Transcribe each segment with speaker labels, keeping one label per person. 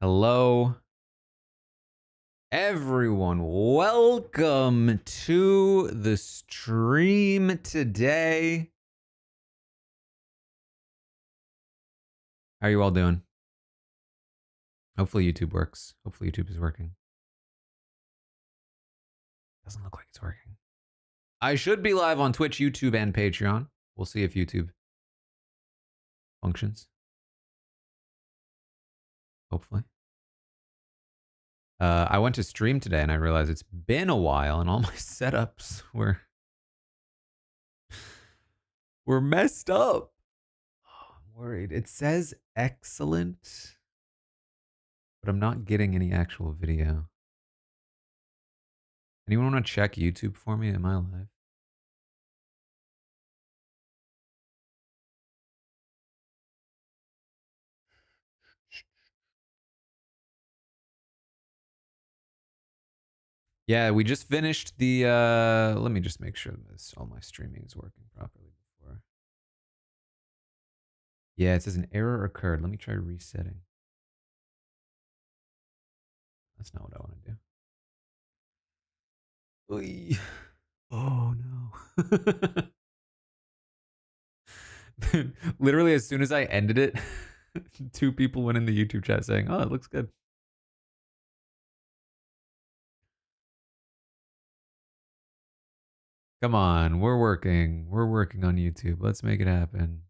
Speaker 1: Hello, everyone. Welcome to the stream today. How are you all doing? Hopefully YouTube works. Hopefully YouTube is working. Doesn't look like it's working. I should be live on Twitch, YouTube, and Patreon. We'll see if YouTube functions. Hopefully. I went to stream today and I realized it's been a while and all my setups were messed up. Oh, I'm worried. It says excellent, but I'm not getting any actual video. Anyone want to check YouTube for me? Am I live? Yeah, we just finished the let me just make sure this all my streaming is working properly before. Yeah, it says an error occurred. Let me try resetting. That's not what I want to do. Oy. Oh no. Literally as soon as I ended it, two people went in the YouTube chat saying, "Oh, it looks good." Come on, we're working. We're working on YouTube. Let's make it happen.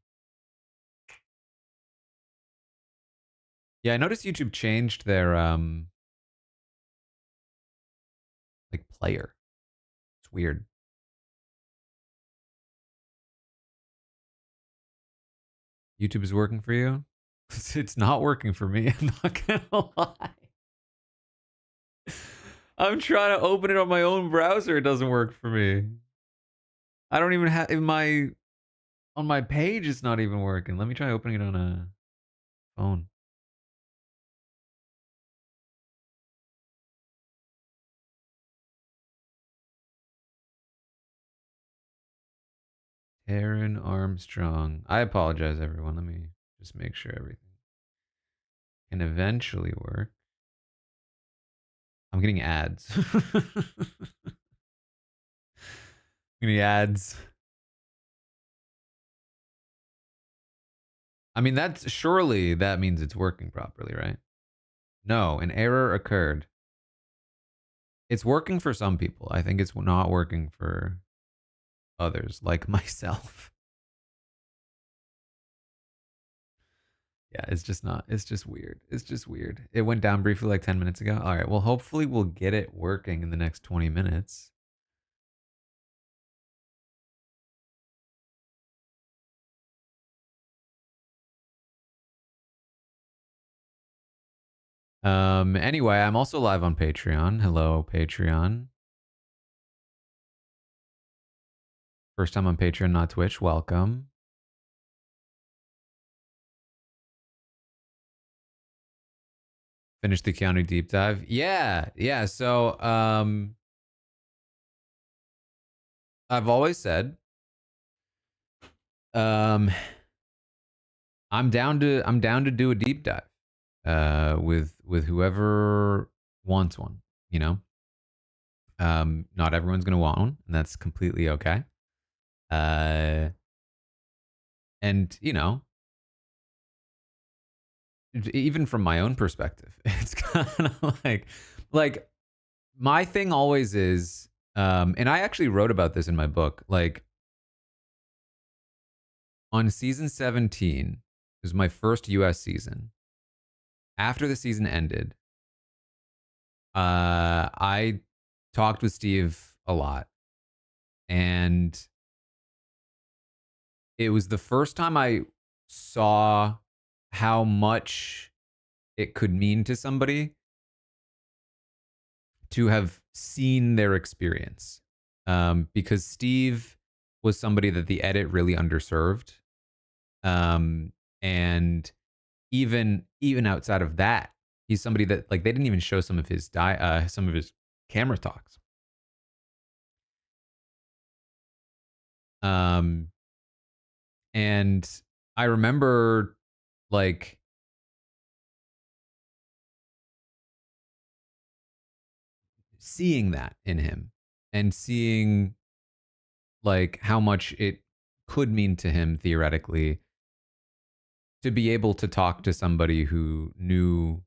Speaker 1: Yeah, I noticed YouTube changed their like player. It's weird. YouTube is working for you? It's not working for me. I'm not gonna lie. I'm trying to open it on my own browser. It doesn't work for me. I don't even have in my on my page. It's not even working. Let me try opening it on a phone. Taran Armstrong. I apologize, everyone. Let me just make sure everything can eventually work. I'm getting ads. I'm getting ads. I mean, that's surely that means it's working properly, right? No, an error occurred. It's working for some people. I think it's not working for others, like myself. Yeah, it's just not. It's just weird. It's just weird. It went down briefly like 10 minutes ago. All right. Well, hopefully we'll get it working in the next 20 minutes. Anyway, I'm also live on Patreon. Hello, Patreon. First time on Patreon, not Twitch. Welcome. Finish the Keanu deep dive. Yeah. So, I've always said, um, I'm down to do a deep dive, with whoever wants one. You know, not everyone's gonna want one, and that's completely okay. And you know, even from my own perspective, it's kind of like my thing always is, and I actually wrote about this in my book, like on season 17, it was my first US season. After the season ended, I talked with Steve a lot, and it was the first time I saw how much it could mean to somebody to have seen their experience. Because Steve was somebody that the edit really underserved. And even outside of that, he's somebody that like they didn't even show some of his camera talks. Um, and I remember like seeing that in him and seeing like how much it could mean to him theoretically to be able to talk to somebody who knew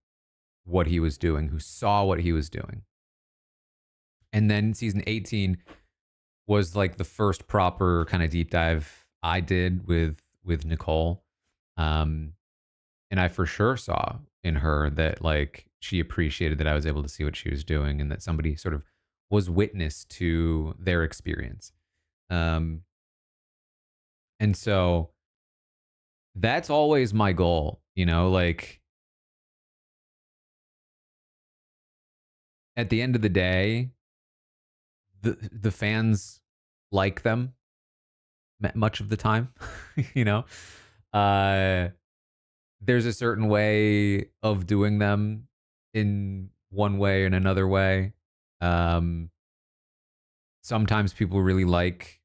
Speaker 1: what he was doing, who saw what he was doing. And then season 18 was like the first proper kind of deep dive I did with Nicole. Um, and I for sure saw in her that like she appreciated that I was able to see what she was doing and that somebody sort of was witness to their experience. Um, and so that's always my goal, you know, like at the end of the day, the fans like them much of the time, you know. Uh there's a certain way of doing them in one way and another way. Um sometimes people really like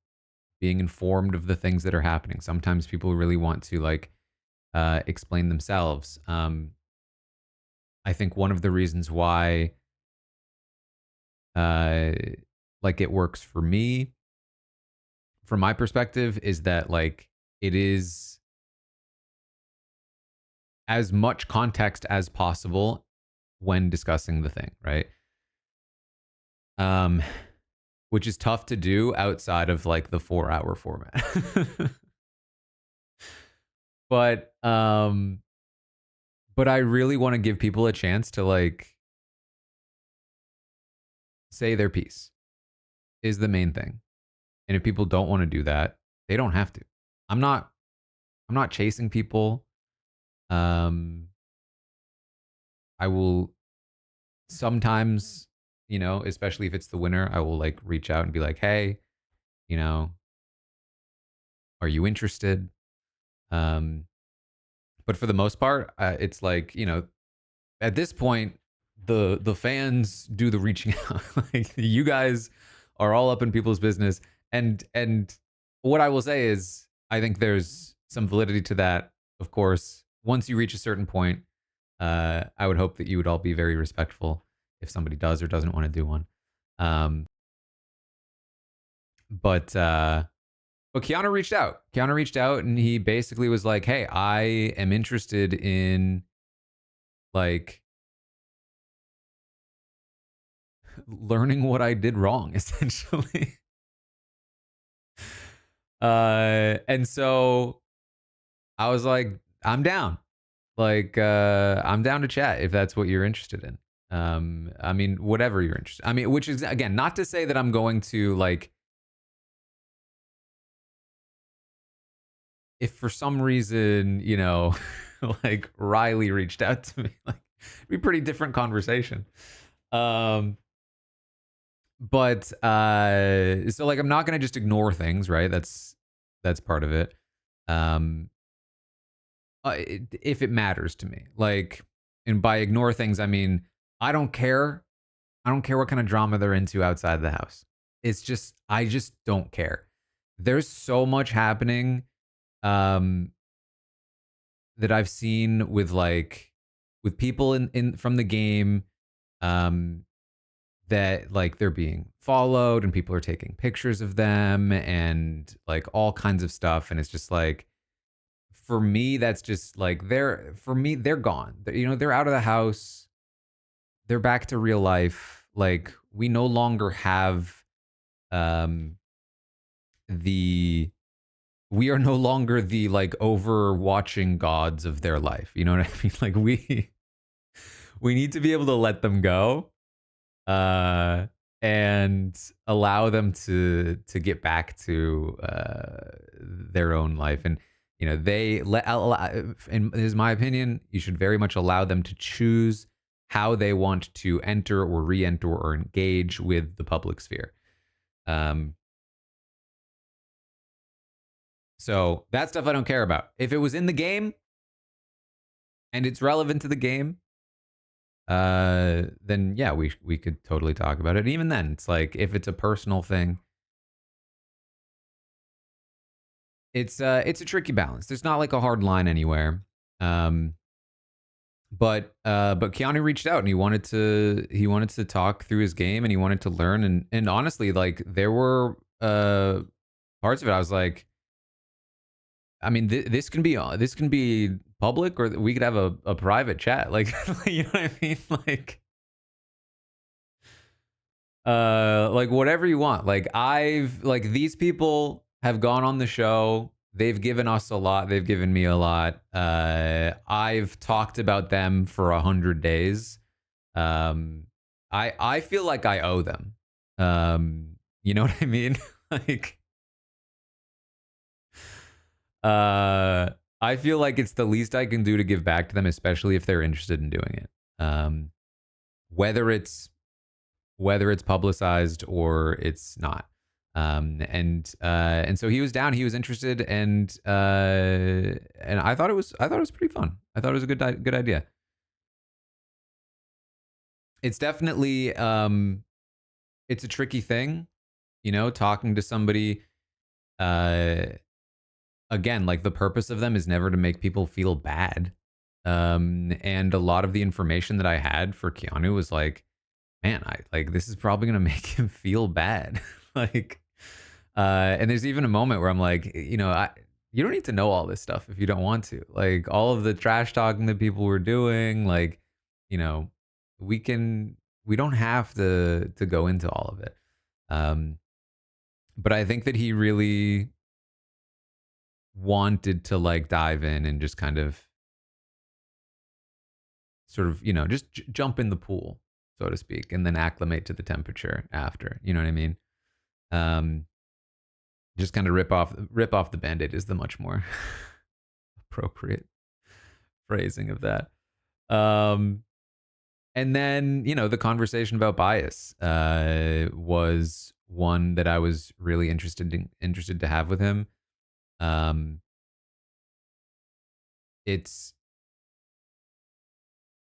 Speaker 1: being informed of the things that are happening. Sometimes people really want to like explain themselves. I think one of the reasons why uh like it works for me from my perspective is that like it is as much context as possible when discussing the thing, right? Um which is tough to do outside of like the 4-hour format. but but I really want to give people a chance to like say their piece is the main thing. And if people don't want to do that, they don't have to. I'm not I'm not chasing people. Um I will sometimes, you know, especially if it's the winner, I will like reach out and be like, "Hey, you know, are you interested?" Um but for the most part, it's like, you know, at this point, the fans do the reaching out. Like you guys are all up in people's business, and what I will say is, I think there's some validity to that. Of course, once you reach a certain point, I would hope that you would all be very respectful if somebody does or doesn't want to do one. Um, but but Keanu reached out. Keanu reached out, and he basically was like, "Hey, I am interested in like." Learning what I did wrong, essentially. And so I was like, I'm down. Like, I'm down to chat if that's what you're interested in. I mean, whatever you're interested. I mean, which is again, not to say that I'm going to like, if for some reason, you know, like Riley reached out to me, like, it'd be a pretty different conversation. Um, but so like, I'm not gonna just ignore things, right? That's part of it. Um, if it matters to me. Like, and by ignore things, I mean, I don't care. I don't care what kind of drama they're into outside the house. It's just, I just don't care. There's so much happening um, that I've seen with like, with people in from the game um, that like they're being followed and people are taking pictures of them and like all kinds of stuff. And it's just like, for me, that's just like for me, they're gone. You know, they're out of the house. They're back to real life. Like we no longer have um the we are no longer the like overwatching gods of their life. You know what I mean? Like we need to be able to let them go uh and allow them to get back to their own life. And you know, they let, in is my opinion, you should very much allow them to choose how they want to enter or re-enter or engage with the public sphere. um so that stuff I don't care about. If it was in the game and it's relevant to the game, then yeah, we could totally talk about it. And even then, it's like if it's a personal thing, it's a tricky balance. There's not like a hard line anywhere. Um, But Keanu reached out and he wanted to talk through his game and he wanted to learn and honestly, like there were parts of it I was like, I mean, this can be public, or we could have a private chat. Like, you know what I mean? Like whatever you want. Like these people have gone on the show. They've given us a lot. They've given me a lot. I've talked about them for 100 days. Um, I feel like I owe them. You know what I mean? like, uh, I feel like it's the least I can do to give back to them, especially if they're interested in doing it. Whether it's publicized or it's not. And so he was down, he was interested, and I thought it was pretty fun. I thought it was a good idea. It's definitely it's a tricky thing, talking to somebody. Uh, Again, like the purpose of them is never to make people feel bad. And a lot of the information that I had for Keanu was like, man, I like this is probably gonna make him feel bad. like, and there's even a moment where I'm like, you don't need to know all this stuff if you don't want to. Like all of the trash talking that people were doing, like, you know, we can we don't have to go into all of it. Um, but I think that he really wanted to like dive in and just kind of sort of, just jump in the pool, so to speak, and then acclimate to the temperature after. You know what I mean? Um, just kind of rip off the band-aid is the much more appropriate phrasing of that. Um, and then, the conversation about bias was one that I was really interested to have with him. Um, it's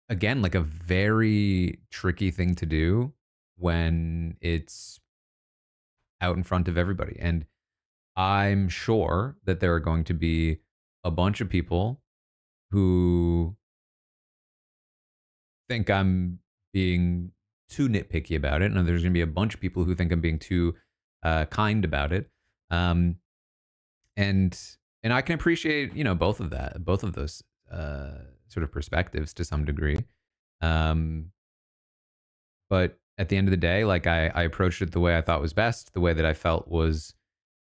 Speaker 1: again like a very tricky thing to do when it's out in front of everybody. And I'm sure that there are going to be a bunch of people who think I'm being too nitpicky about it. And there's going to be a bunch of people who think I'm being too kind about it. Um, and and I can appreciate, both of those sort of perspectives to some degree. Um, but at the end of the day, like I approached it the way I thought was best, the way that I felt was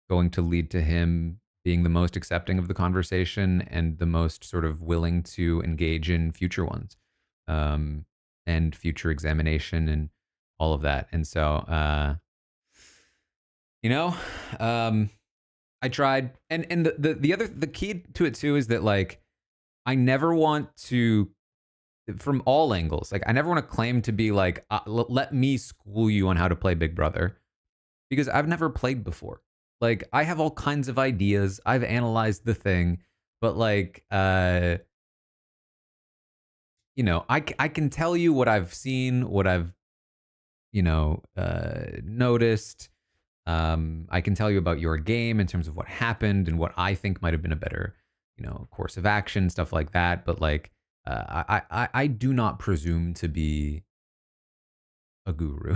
Speaker 1: going to lead to him being the most accepting of the conversation and the most sort of willing to engage in future ones, um, and future examination and all of that. And so, you know, um, I tried, and the key to it too is that like I never want to, from all angles, like I never want to claim to be like, let me school you on how to play Big Brother, because I've never played before. Like I have all kinds of ideas. I've analyzed the thing, but like I can tell you what I've seen, what I've noticed. I can tell you about your game in terms of what happened and what I think might have been a better, course of action, stuff like that. But like I do not presume to be a guru.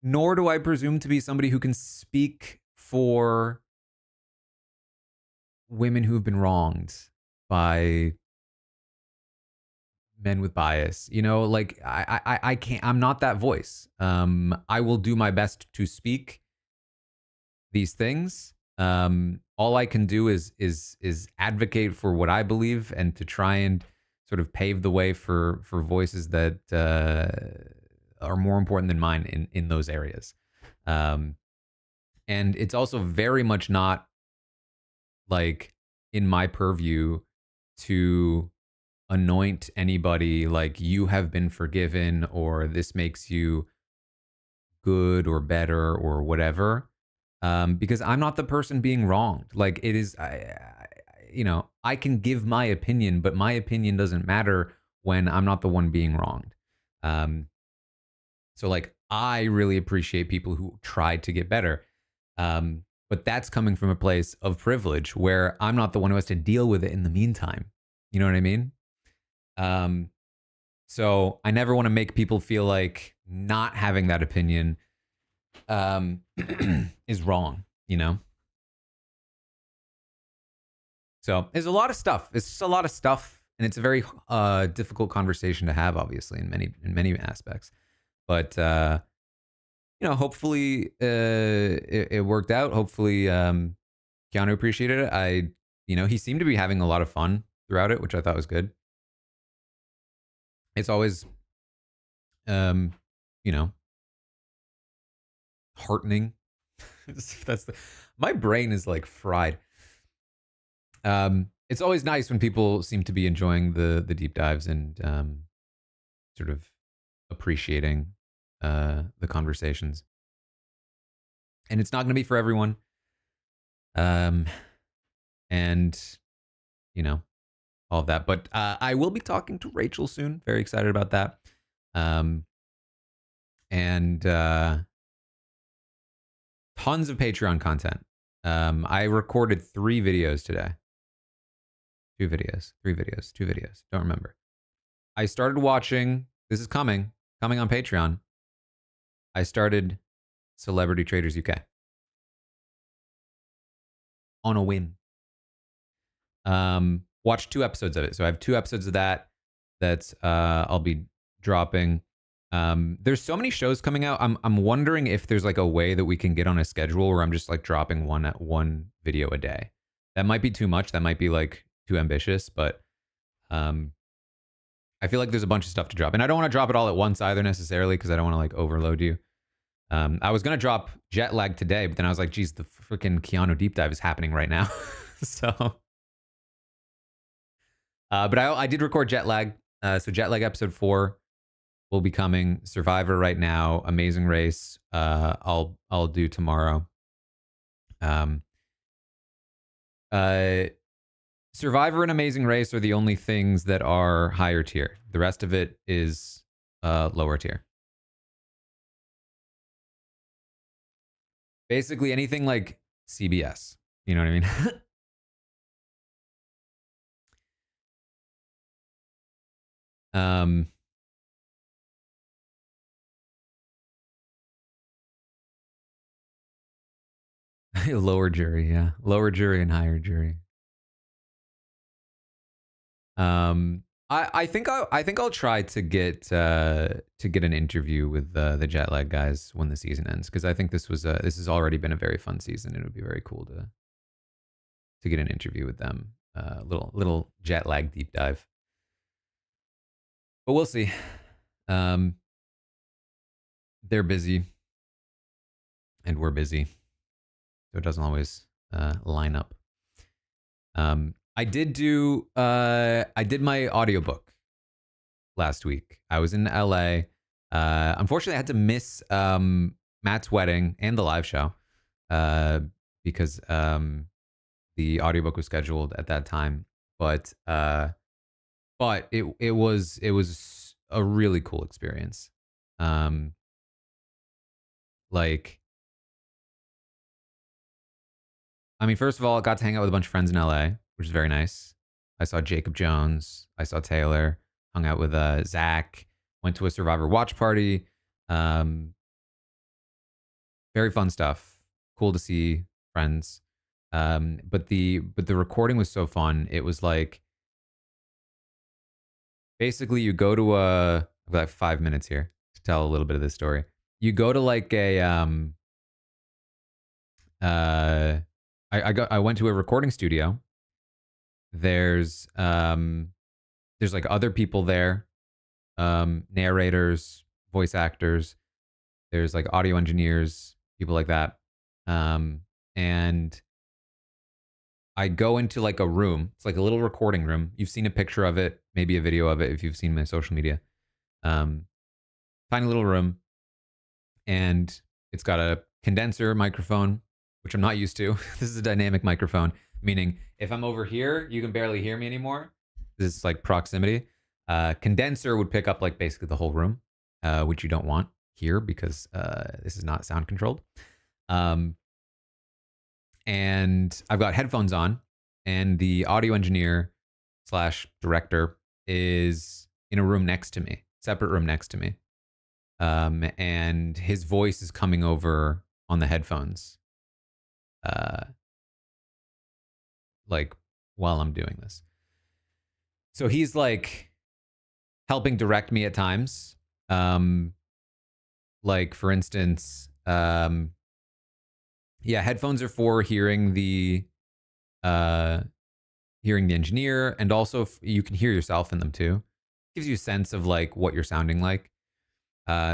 Speaker 1: Nor do I presume to be somebody who can speak for women who have been wronged by men with bias. Like I can't. I'm not that voice. I will do my best to speak these things. All I can do is advocate for what I believe and to try and sort of pave the way for voices that are more important than mine in those areas. Um, and it's also very much not like in my purview to anoint anybody like you have been forgiven or this makes you good or better or whatever, because I'm not the person being wronged. Like it is I can give my opinion, but my opinion doesn't matter when I'm not the one being wronged. um so like I really appreciate people who try to get better. But that's coming from a place of privilege where I'm not the one who has to deal with it in the meantime. You know what I mean? So I never want to make people feel like not having that opinion is wrong, you know? So there's a lot of stuff. It's just a lot of stuff, and it's a very difficult conversation to have, obviously, in many aspects. But hopefully it worked out. Hopefully Keanu appreciated it. He seemed to be having a lot of fun throughout it, which I thought was good. It's always, um, you know, heartening. My brain is like fried. It's always nice when people seem to be enjoying the deep dives and sort of appreciating the conversations. And it's not going to be for everyone. And all of that. But I will be talking to Rachel soon. Very excited about that. And tons of Patreon content. I recorded 3 videos today. 2 videos, 3 videos, 2 videos. Don't remember. I started watching. This is coming on Patreon. I started Celebrity Traders UK on a whim. Watched 2 episodes of it. So I have 2 episodes of that I'll be dropping. There's so many shows coming out. I'm wondering if there's like a way that we can get on a schedule where I'm just like dropping one video a day. That might be too much. That might be like too ambitious, but I feel like there's a bunch of stuff to drop. And I don't want to drop it all at once either necessarily because I don't want to like overload you. I was going to drop Jet Lag today, but then I was like, geez, the freaking Keanu deep dive is happening right now. So but I did record Jet Lag. So Jet Lag episode 4 will be coming. Survivor right now. Amazing Race. I'll do tomorrow. Survivor and Amazing Race are the only things that are higher tier. The rest of it is lower tier. Basically anything like CBS. You know what I mean? Lower jury, yeah. Lower jury and higher jury. I think I'll try to get an interview with the Jet Lag guys when the season ends because I think this has already been a very fun season. It would be very cool to get an interview with them. Little Jet Lag deep dive. But we'll see. They're busy, and we're busy, so it doesn't always line up. I did my audiobook last week. I was in LA. Unfortunately, I had to miss Matt's wedding and the live show because the audiobook was scheduled at that time. But it was a really cool experience. First of all, I got to hang out with a bunch of friends in LA, which is very nice. I saw Jacob Jones. I saw Taylor. Hung out with Zach. Went to a Survivor watch party. Very fun stuff. Cool to see friends. But the recording was so fun. It was like basically you go to I've got like 5 minutes here to tell a little bit of this story. You go to like a I went to a recording studio. There's like other people there, narrators, voice actors. There's like audio engineers, people like that. And I go into like a room. It's like a little recording room. You've seen a picture of it, maybe a video of it if you've seen my social media. Tiny little room. And it's got a condenser microphone, which I'm not used to. This is a dynamic microphone, meaning if I'm over here, you can barely hear me anymore. This is like proximity. Condenser would pick up like basically the whole room, which you don't want here because this is not sound controlled. And I've got headphones on, and the audio engineer / director is in a room next to me, separate room next to me. And his voice is coming over on the headphones, uh, like while I'm doing this. So he's like helping direct me at times. Like for instance, yeah, headphones are for uh, hearing the engineer, and also you can hear yourself in them too. Gives you a sense of like what you're sounding like.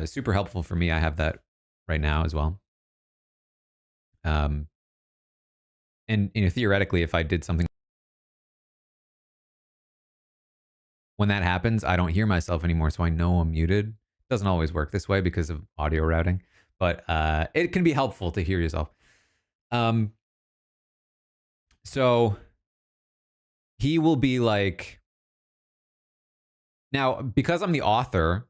Speaker 1: Super helpful for me. I have that right now as well. Um, and theoretically, if I did something when that happens, I don't hear myself anymore, so I know I'm muted. Doesn't always work this way because of audio routing, but it can be helpful to hear yourself. Um, so he will be like, now because I'm the author,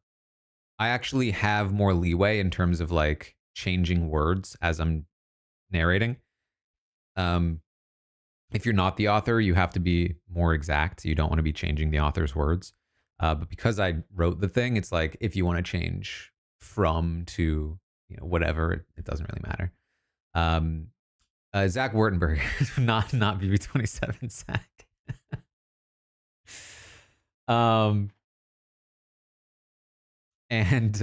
Speaker 1: I actually have more leeway in terms of like changing words as I'm narrating. Um, if you're not the author, you have to be more exact. You don't want to be changing the author's words. But because I wrote the thing, it's like if you want to change from to whatever, it doesn't really matter. Um, Zach Wurtenberg, not BB27 Zach. um, and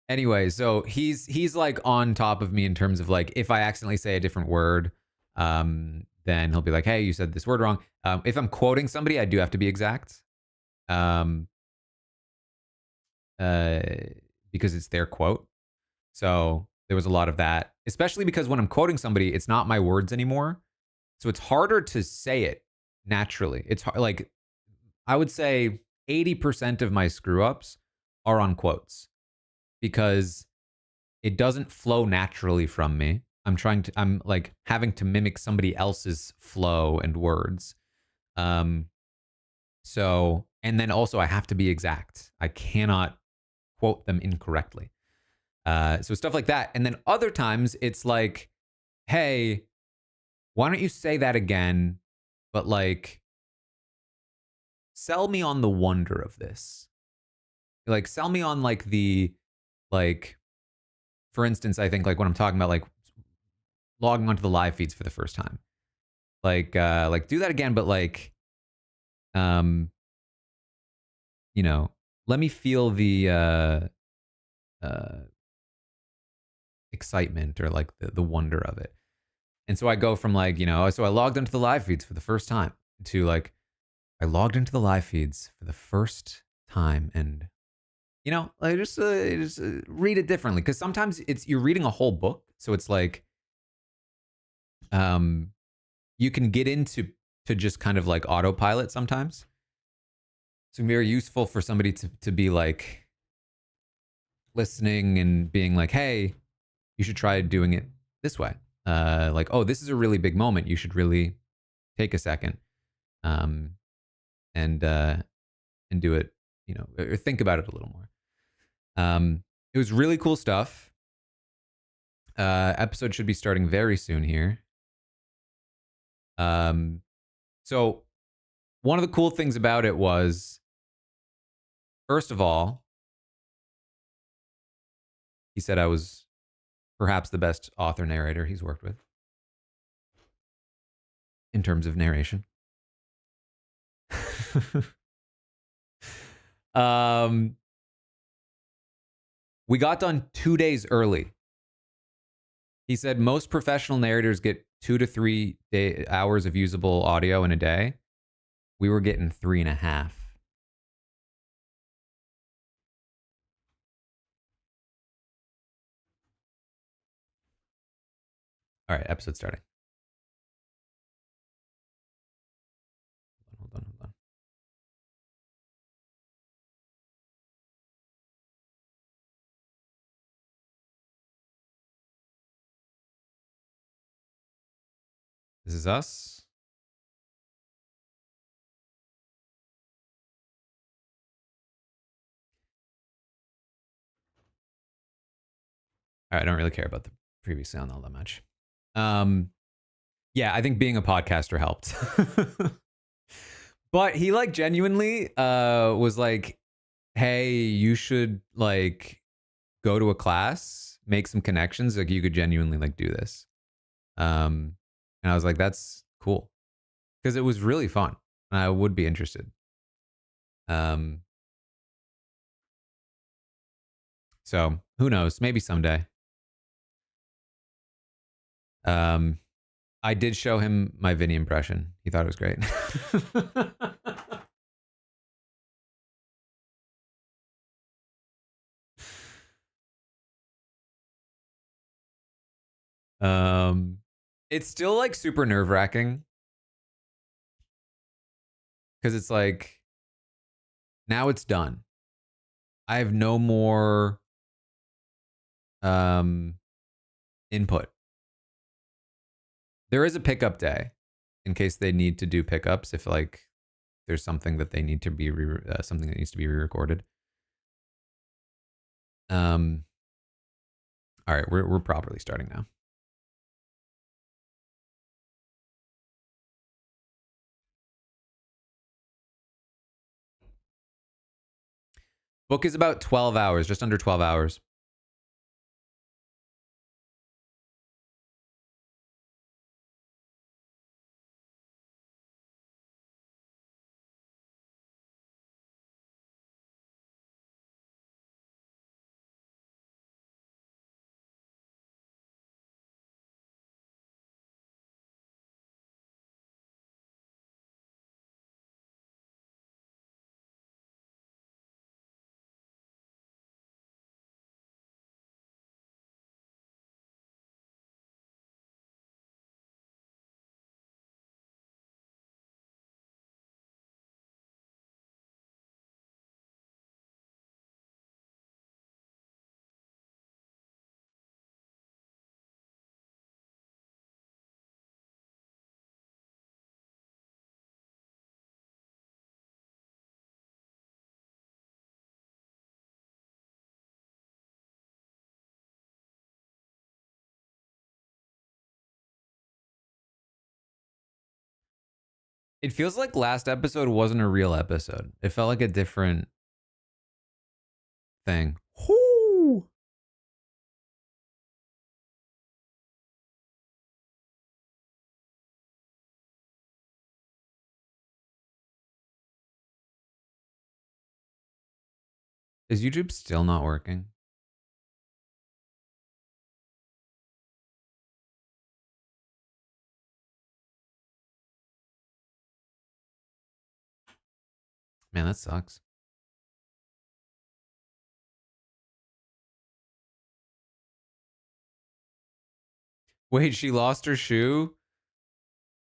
Speaker 1: anyway, so he's like on top of me in terms of like if I accidentally say a different word, then he'll be like, "Hey, you said this word wrong." If I'm quoting somebody, I do have to be exact, um, uh, because it's their quote. So there was a lot of that, especially because when I'm quoting somebody, it's not my words anymore, so it's harder to say it naturally. It's like I would say 80% of my screw ups are on quotes because it doesn't flow naturally from me. I'm like having to mimic somebody else's flow and words. Um, so, and then also I have to be exact. I cannot quote them incorrectly. So stuff like that. And then other times it's like, hey, why don't you say that again? But like, sell me on the wonder of this. Like, sell me on like like, for instance, I think like when I'm talking about like logging onto the live feeds for the first time, like do that again, but like, um, let me feel the uh, excitement or like the wonder of it. And so I go from like, so I logged into the live feeds for the first time to like, I logged into the live feeds for the first time and, I just read it differently. Cause sometimes you're reading a whole book. So it's like, um, you can get into to just kind of like autopilot sometimes. So very useful for somebody to be like listening and being like, hey, you should try doing it this way. Like, oh, this is a really big moment. You should really take a second, um, and do it, or think about it a little more. It was really cool stuff. Episode should be starting very soon here. So one of the cool things about it was, first of all, he said I was perhaps the best author narrator he's worked with in terms of narration. um, we got done 2 days early. He said most professional narrators get 2 to 3 hours of usable audio in a day. We were getting 3.5. All right, episode starting. Hold on. This is us. All right, I don't really care about the previous sound all that much. Yeah, I think being a podcaster helped. But he like genuinely was like, hey, you should like go to a class, make some connections. Like you could genuinely like do this. And I was like, that's cool. Because it was really fun. And I would be interested. Um, so who knows? Maybe someday. Um, I did show him my Vinny impression. He thought it was great. um, it's still like super nerve wracking because it's like now it's done. I have no more um input. There is a pickup day in case they need to do pickups if like there's something that they need to be something that needs to be re-recorded. Um, all right, we're properly starting now. Book is about 12 hours, just under 12 hours. It feels like last episode wasn't a real episode. It felt like a different thing. Whoo! Is YouTube still not working? Man, that sucks. Wait, she lost her shoe?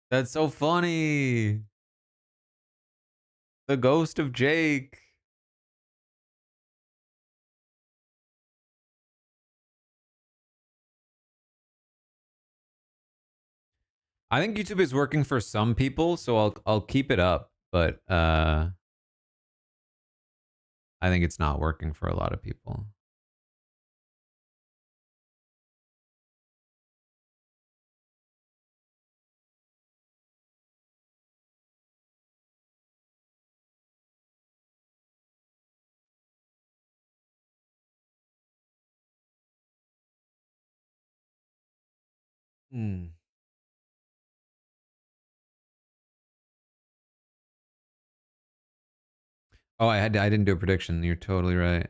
Speaker 1: That's so funny. The ghost of Jake. I think YouTube is working for some people, so I'll keep it up, but I think it's not working for a lot of people. Hmm. Oh, I didn't do a prediction. You're totally right.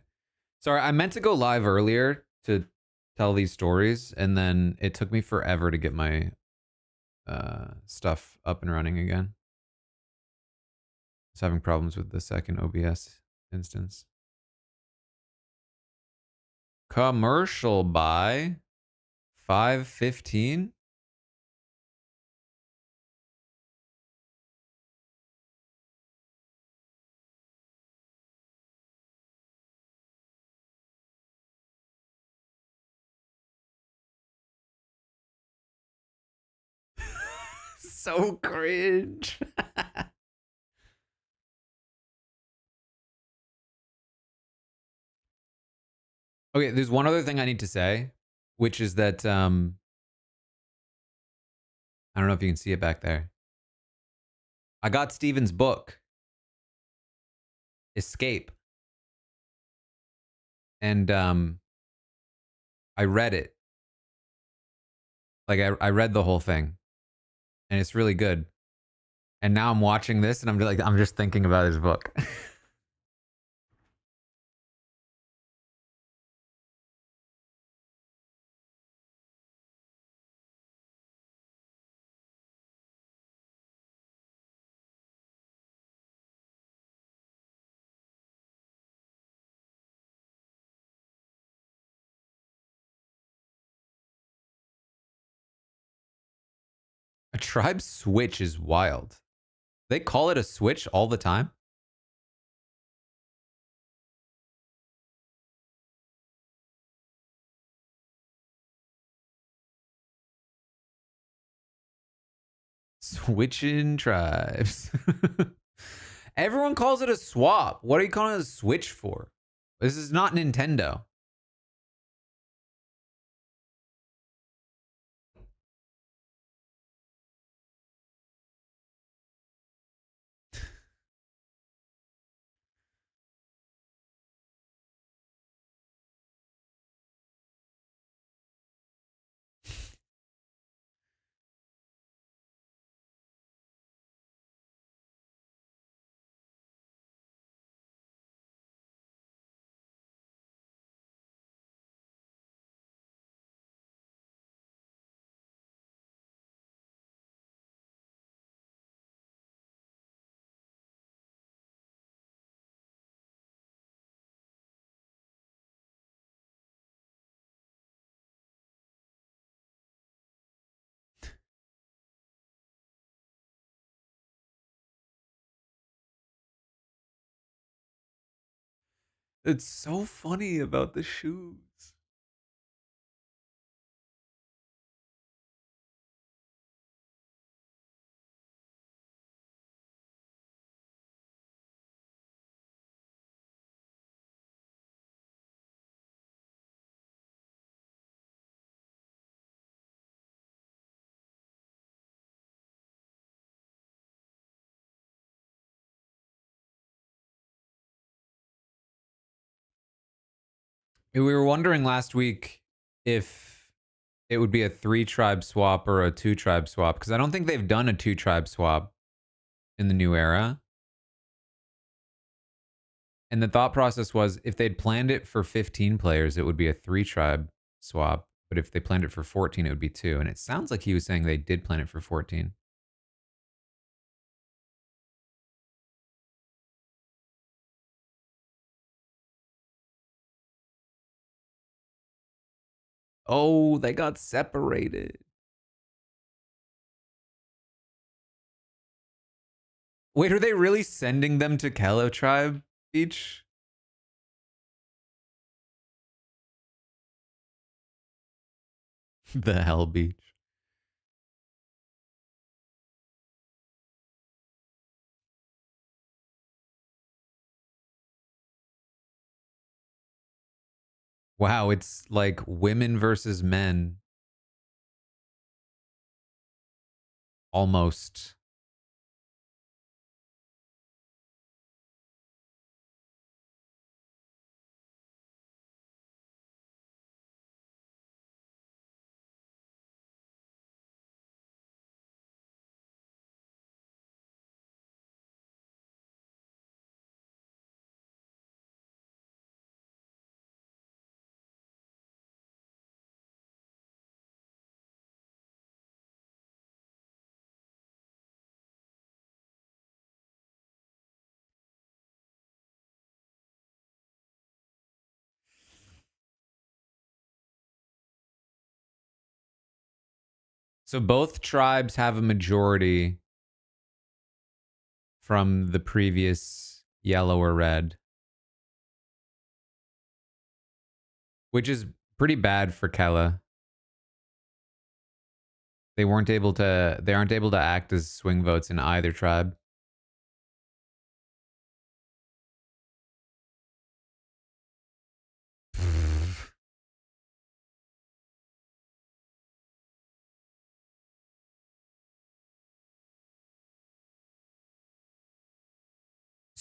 Speaker 1: Sorry, I meant to go live earlier to tell these stories, and then it took me forever to get my stuff up and running again. I was having problems with the second OBS instance. Commercial by 5:15. So cringe. Okay, there's one other thing I need to say, which is that I don't know if you can see it back there. I got Steven's book. Escape. And I read it. Like I read the whole thing, and it's really good. And now I'm watching this, and I'm just thinking about his book. A tribe switch is wild. They call it a switch all the time. Switching tribes. Everyone calls it a swap. What are you calling it a switch for? This is not Nintendo. It's so funny about the shoes. We were wondering last week if it would be a 3-tribe swap or a 2-tribe swap, because I don't think they've done a 2-tribe swap in the new era. And the thought process was if they'd planned it for 15 players, it would be a 3-tribe swap. But if they planned it for 14, it would be 2. And it sounds like he was saying they did plan it for 14. Oh, they got separated. Wait, are they really sending them to Kello Tribe Beach? The Hell Beach. Wow, it's like women versus men. Almost. So both tribes have a majority from the previous yellow or red, which is pretty bad for Kella. They aren't able to act as swing votes in either tribe.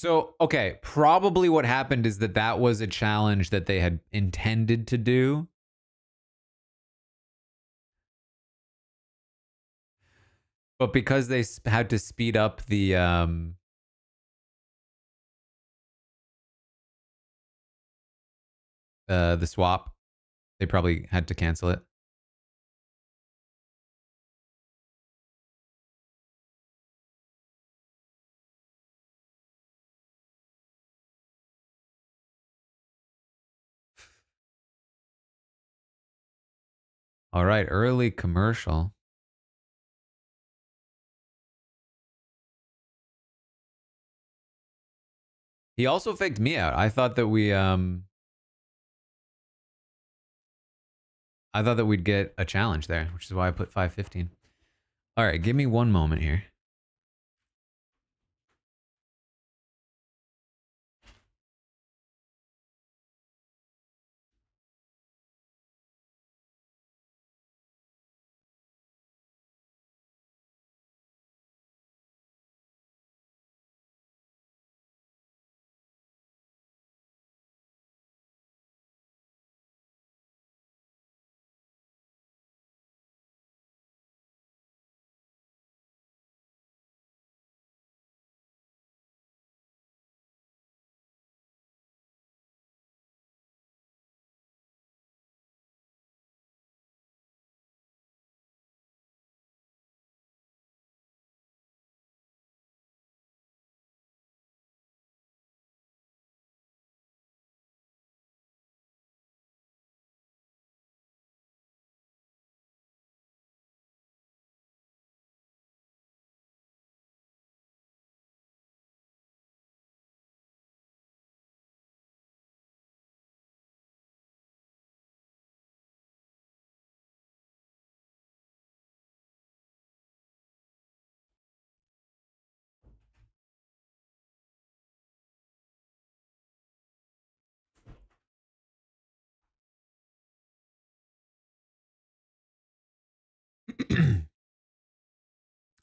Speaker 1: So, okay, probably what happened is that that was a challenge that they had intended to do, but because they had to speed up the swap, they probably had to cancel it. All right, early commercial. He also faked me out. I thought that we'd get a challenge there, which is why I put 515. All right, give me one moment here.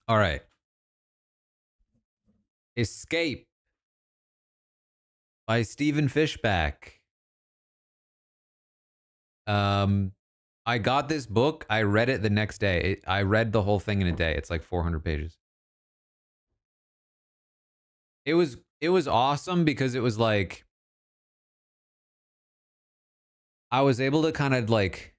Speaker 1: All right. Escape by Stephen Fishback. Um, I got this book. I read it the next day. I read the whole thing in a day. It's like 400 pages. It was awesome because it was like I was able to kind of like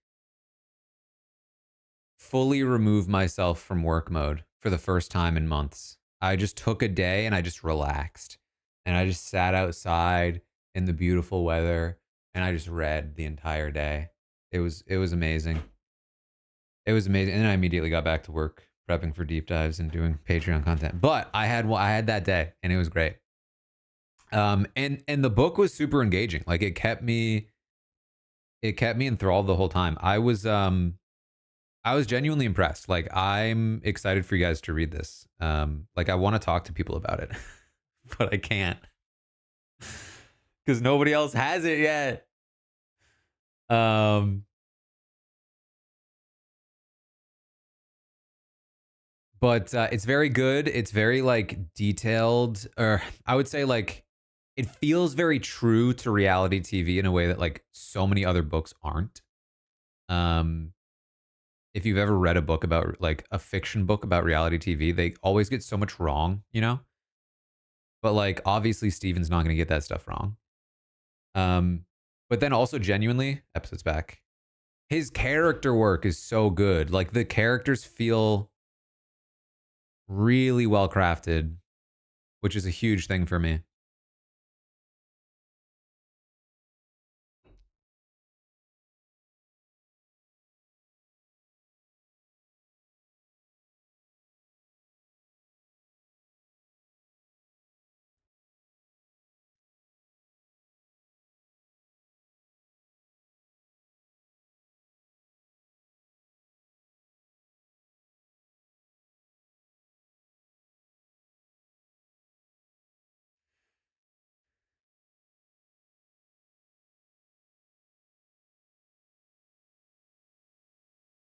Speaker 1: fully remove myself from work mode for the first time in months. I just took a day and I just relaxed. And I just sat outside in the beautiful weather and I just read the entire day. It was amazing. It was amazing. And then I immediately got back to work prepping for deep dives and doing Patreon content. But I had that day and it was great. And the book was super engaging. Like it kept me enthralled the whole time. I was genuinely impressed. Like I'm excited for you guys to read this. Like I want to talk to people about it, but I can't because nobody else has it yet. Um, but it's very good. It's very like detailed, or I would say like it feels very true to reality TV in a way that like so many other books aren't. Um, if you've ever read a book about like a fiction book about reality TV, they always get so much wrong, you know? But like obviously Steven's not going to get that stuff wrong. Um, but then also genuinely, episodes back, his character work is so good. Like the characters feel really well crafted, which is a huge thing for me.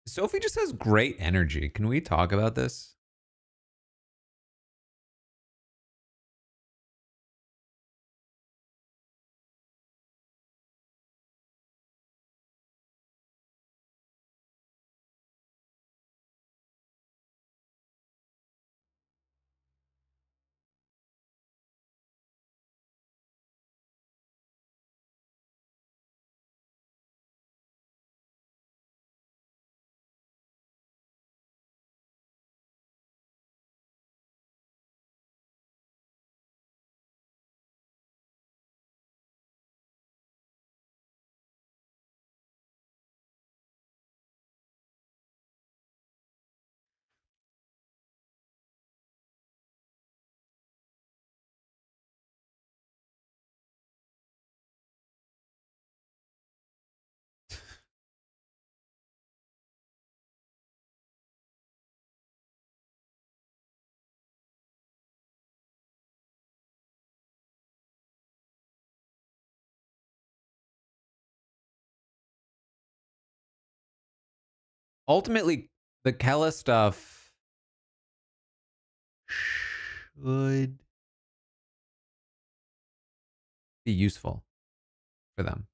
Speaker 1: Sophie just has great energy. Can we talk about this? ultimately, the Kella stuff should be useful for them.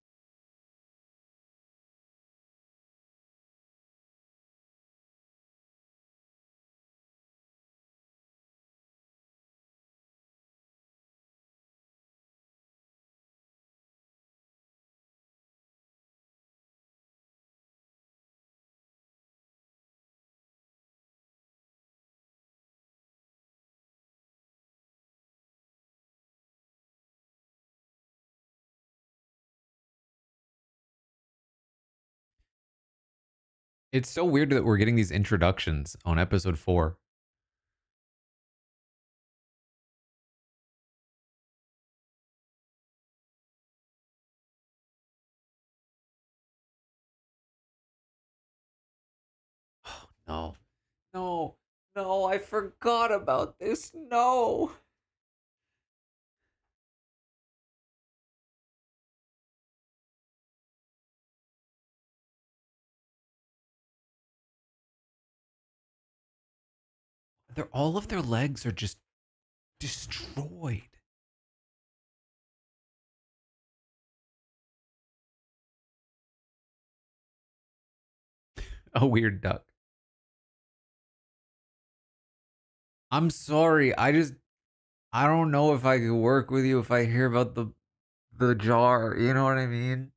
Speaker 1: It's so weird that we're getting these introductions on episode 4. Oh, no. No. No, I forgot about this. No. All of their legs are just destroyed. A weird duck. I'm sorry. I don't know if I could work with you if I hear about the jar. You know what I mean?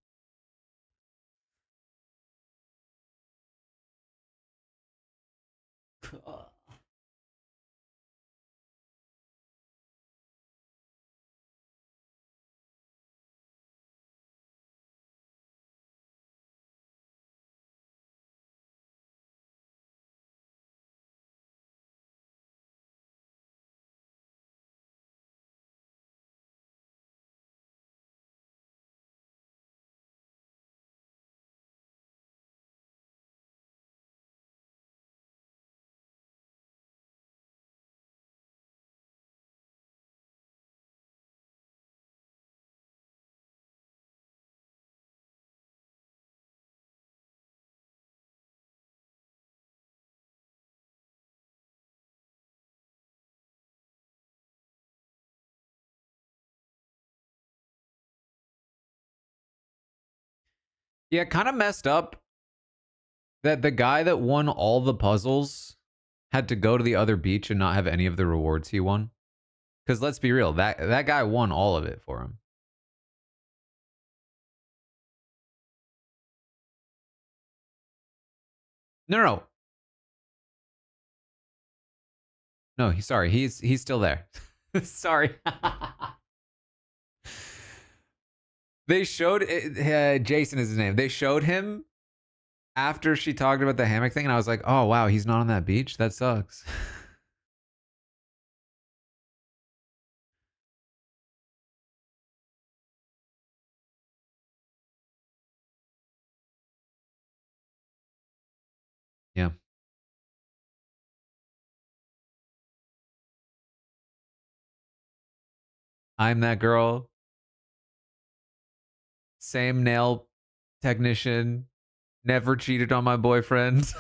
Speaker 1: Yeah, kind of messed up that the guy that won all the puzzles had to go to the other beach and not have any of the rewards he won. Because let's be real, that guy won all of it for him. No, no, no. Sorry, he's still there. Sorry. They showed Jason is his name. They showed him after she talked about the hammock thing, and I was like, oh wow, he's not on that beach. That sucks. Yeah, I'm that girl. Same nail technician. Never cheated on my boyfriend.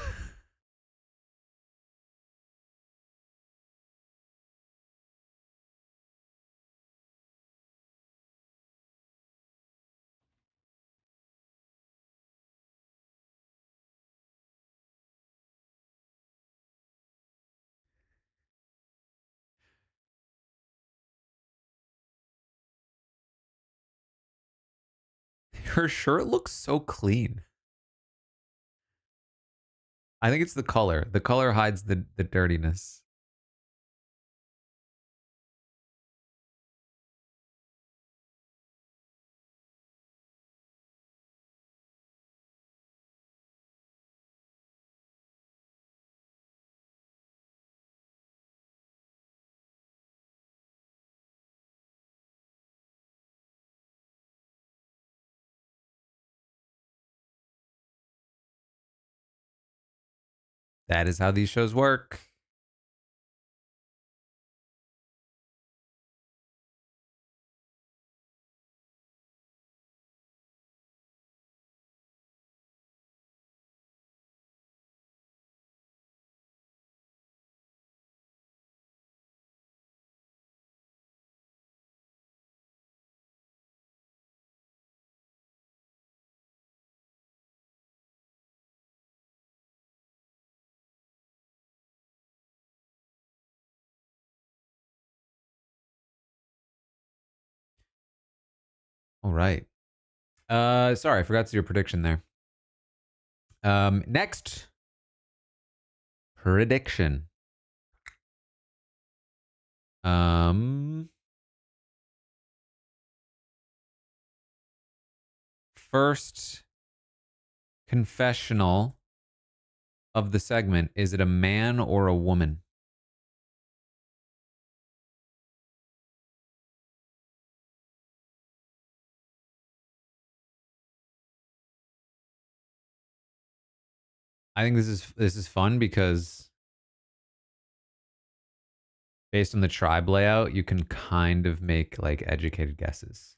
Speaker 1: Her shirt looks so clean. I think it's the color. The color hides the dirtiness. That is how these shows work. All right. Sorry, I forgot to do a prediction there. Next prediction. First confessional of the segment. Is it a man or a woman? I think this is fun because based on the tribe layout, you can kind of make like educated guesses.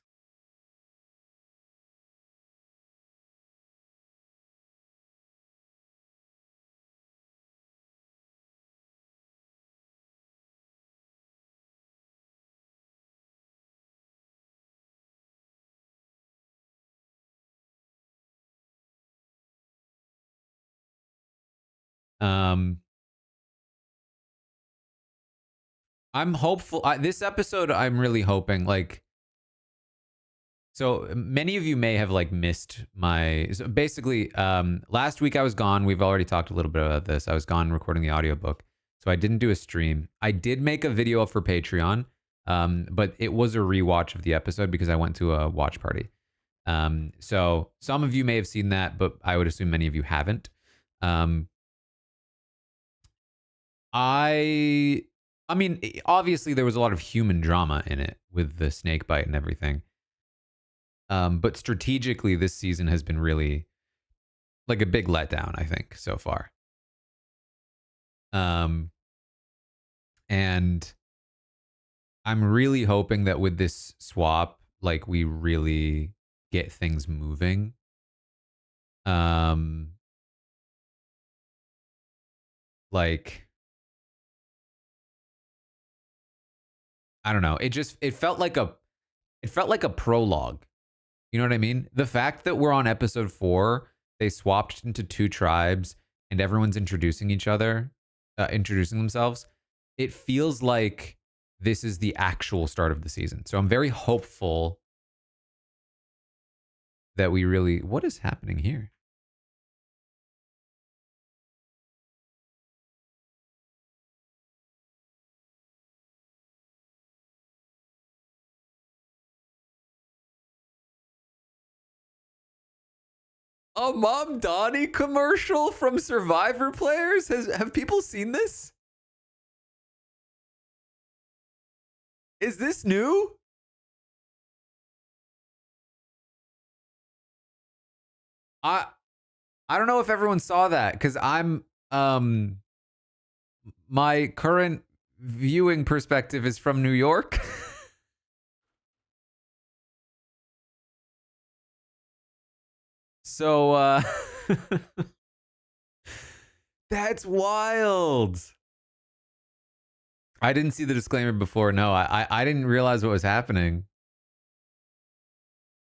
Speaker 1: Um, I'm hopeful. This episode, I'm really hoping like. So many of you may have like missed my. So basically, last week I was gone. We've already talked a little bit about this. I was gone recording the audiobook, so I didn't do a stream. I did make a video for Patreon, but it was a rewatch of the episode because I went to a watch party. So some of you may have seen that, but I would assume many of you haven't. Um, I I mean, obviously there was a lot of human drama in it with the snake bite and everything. But strategically, this season has been really like a big letdown, I think, so far. Um, and I'm really hoping that with this swap, like we really get things moving. Um, like I don't know. It felt like a prologue. You know what I mean? The fact that we're on episode 4, they swapped into 2 tribes and everyone's introducing each other, introducing themselves. It feels like this is the actual start of the season. So I'm very hopeful that we really. What is happening here? A Mom Donnie commercial from Survivor players? Have people seen this? Is this new? I I don't know if everyone saw that because I'm my current viewing perspective is from New York. So that's wild. I didn't see the disclaimer before. No, I didn't realize what was happening.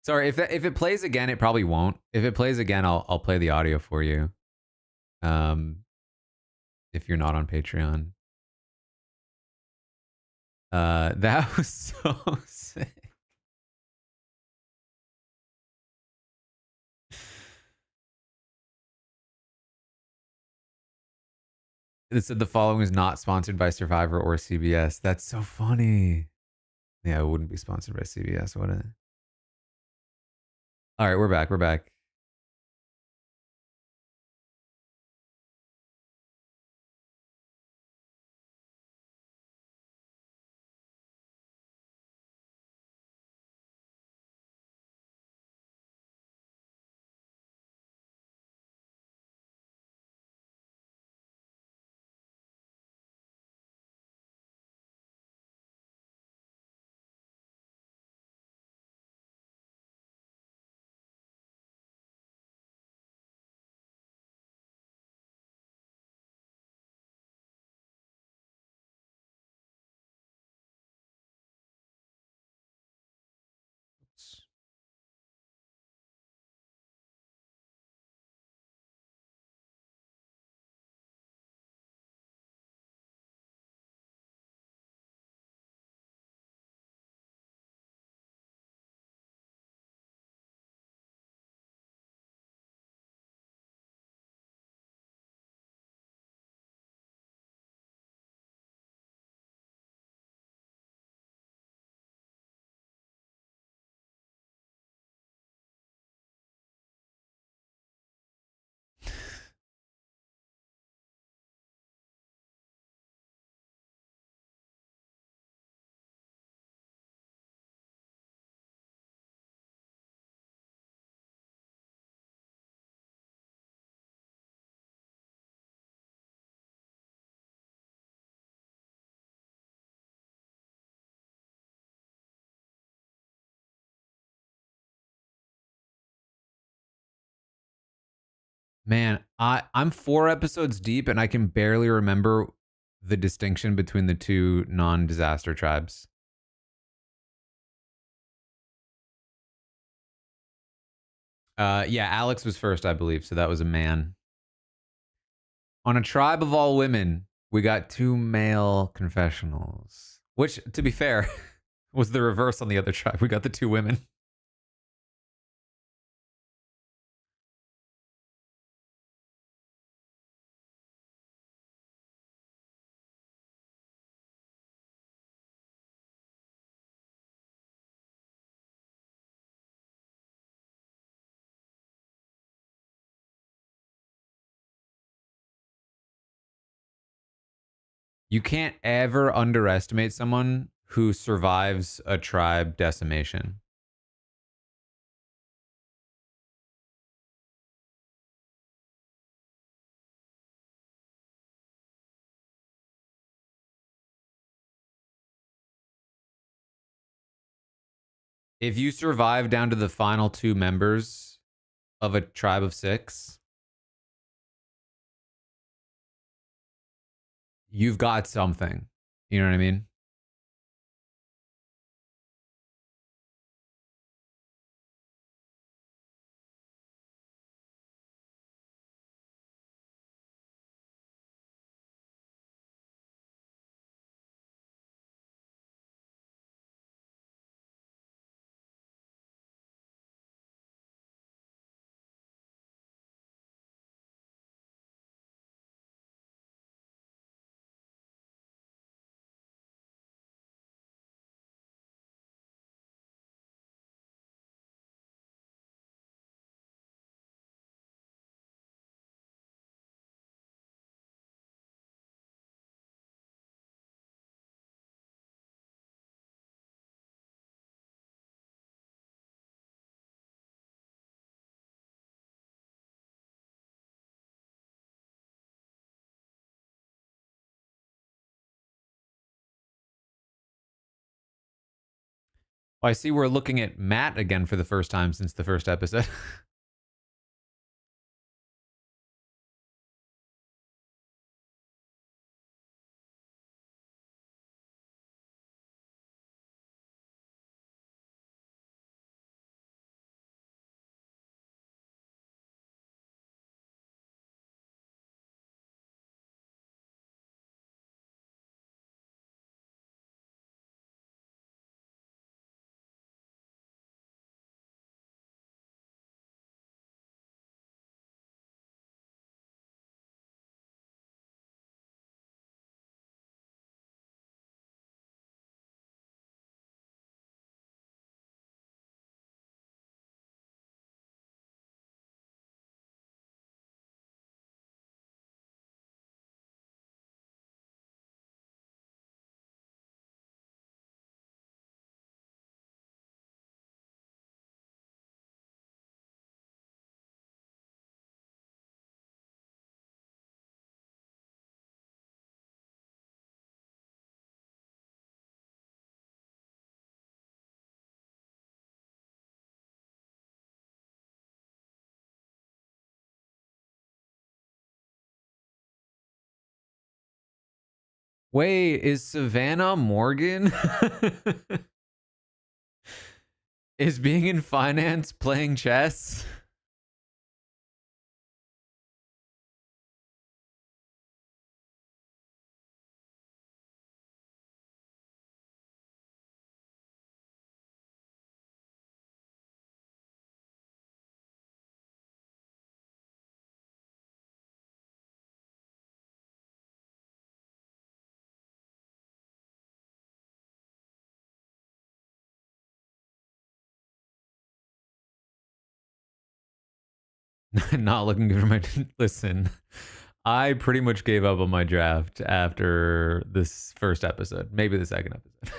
Speaker 1: Sorry, if it plays again, it probably won't. If it plays again, I'll play the audio for you. Um, if you're not on Patreon. That was so sick. It said the following is not sponsored by Survivor or CBS. That's so funny. Yeah, it wouldn't be sponsored by CBS, would it? All right, we're back. We're back. Man, I'm 4 episodes deep and I can barely remember the distinction between the two non-disaster tribes. Yeah, Alex was first, I believe, so that was a man. On a tribe of all women, we got 2 male confessionals. Which, to be fair, was the reverse on the other tribe. We got the 2 women. You can't ever underestimate someone who survives a tribe decimation. If you survive down to the final 2 members of a tribe of 6, you've got something. You know what I mean? Well, I see we're looking at Matt again for the first time since the first episode. Wait, is Savannah Morgan is being in finance playing chess? Not looking good for my listen. I pretty much gave up on my draft after this first episode, maybe the second episode.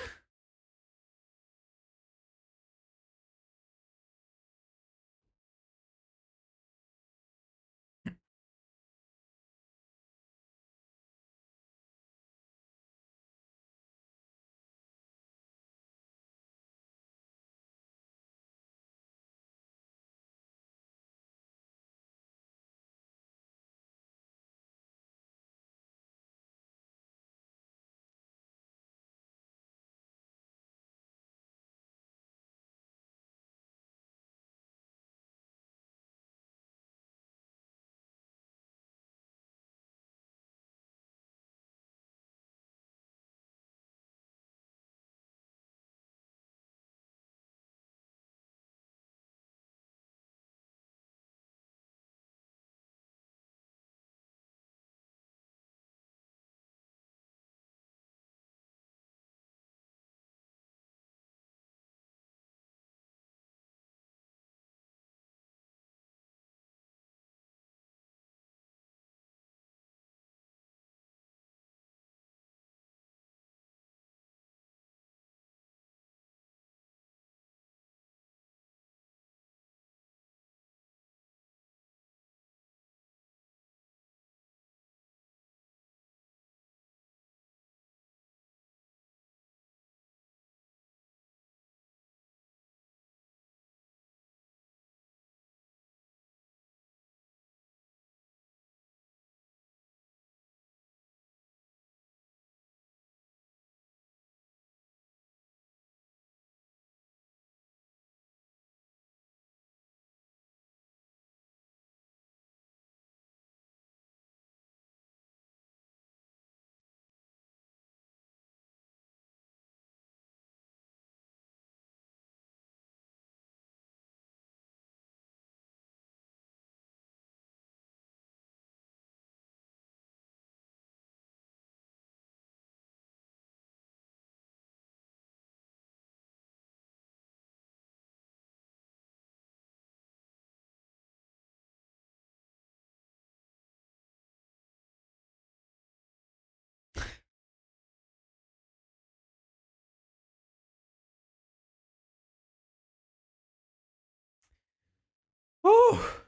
Speaker 1: Oh,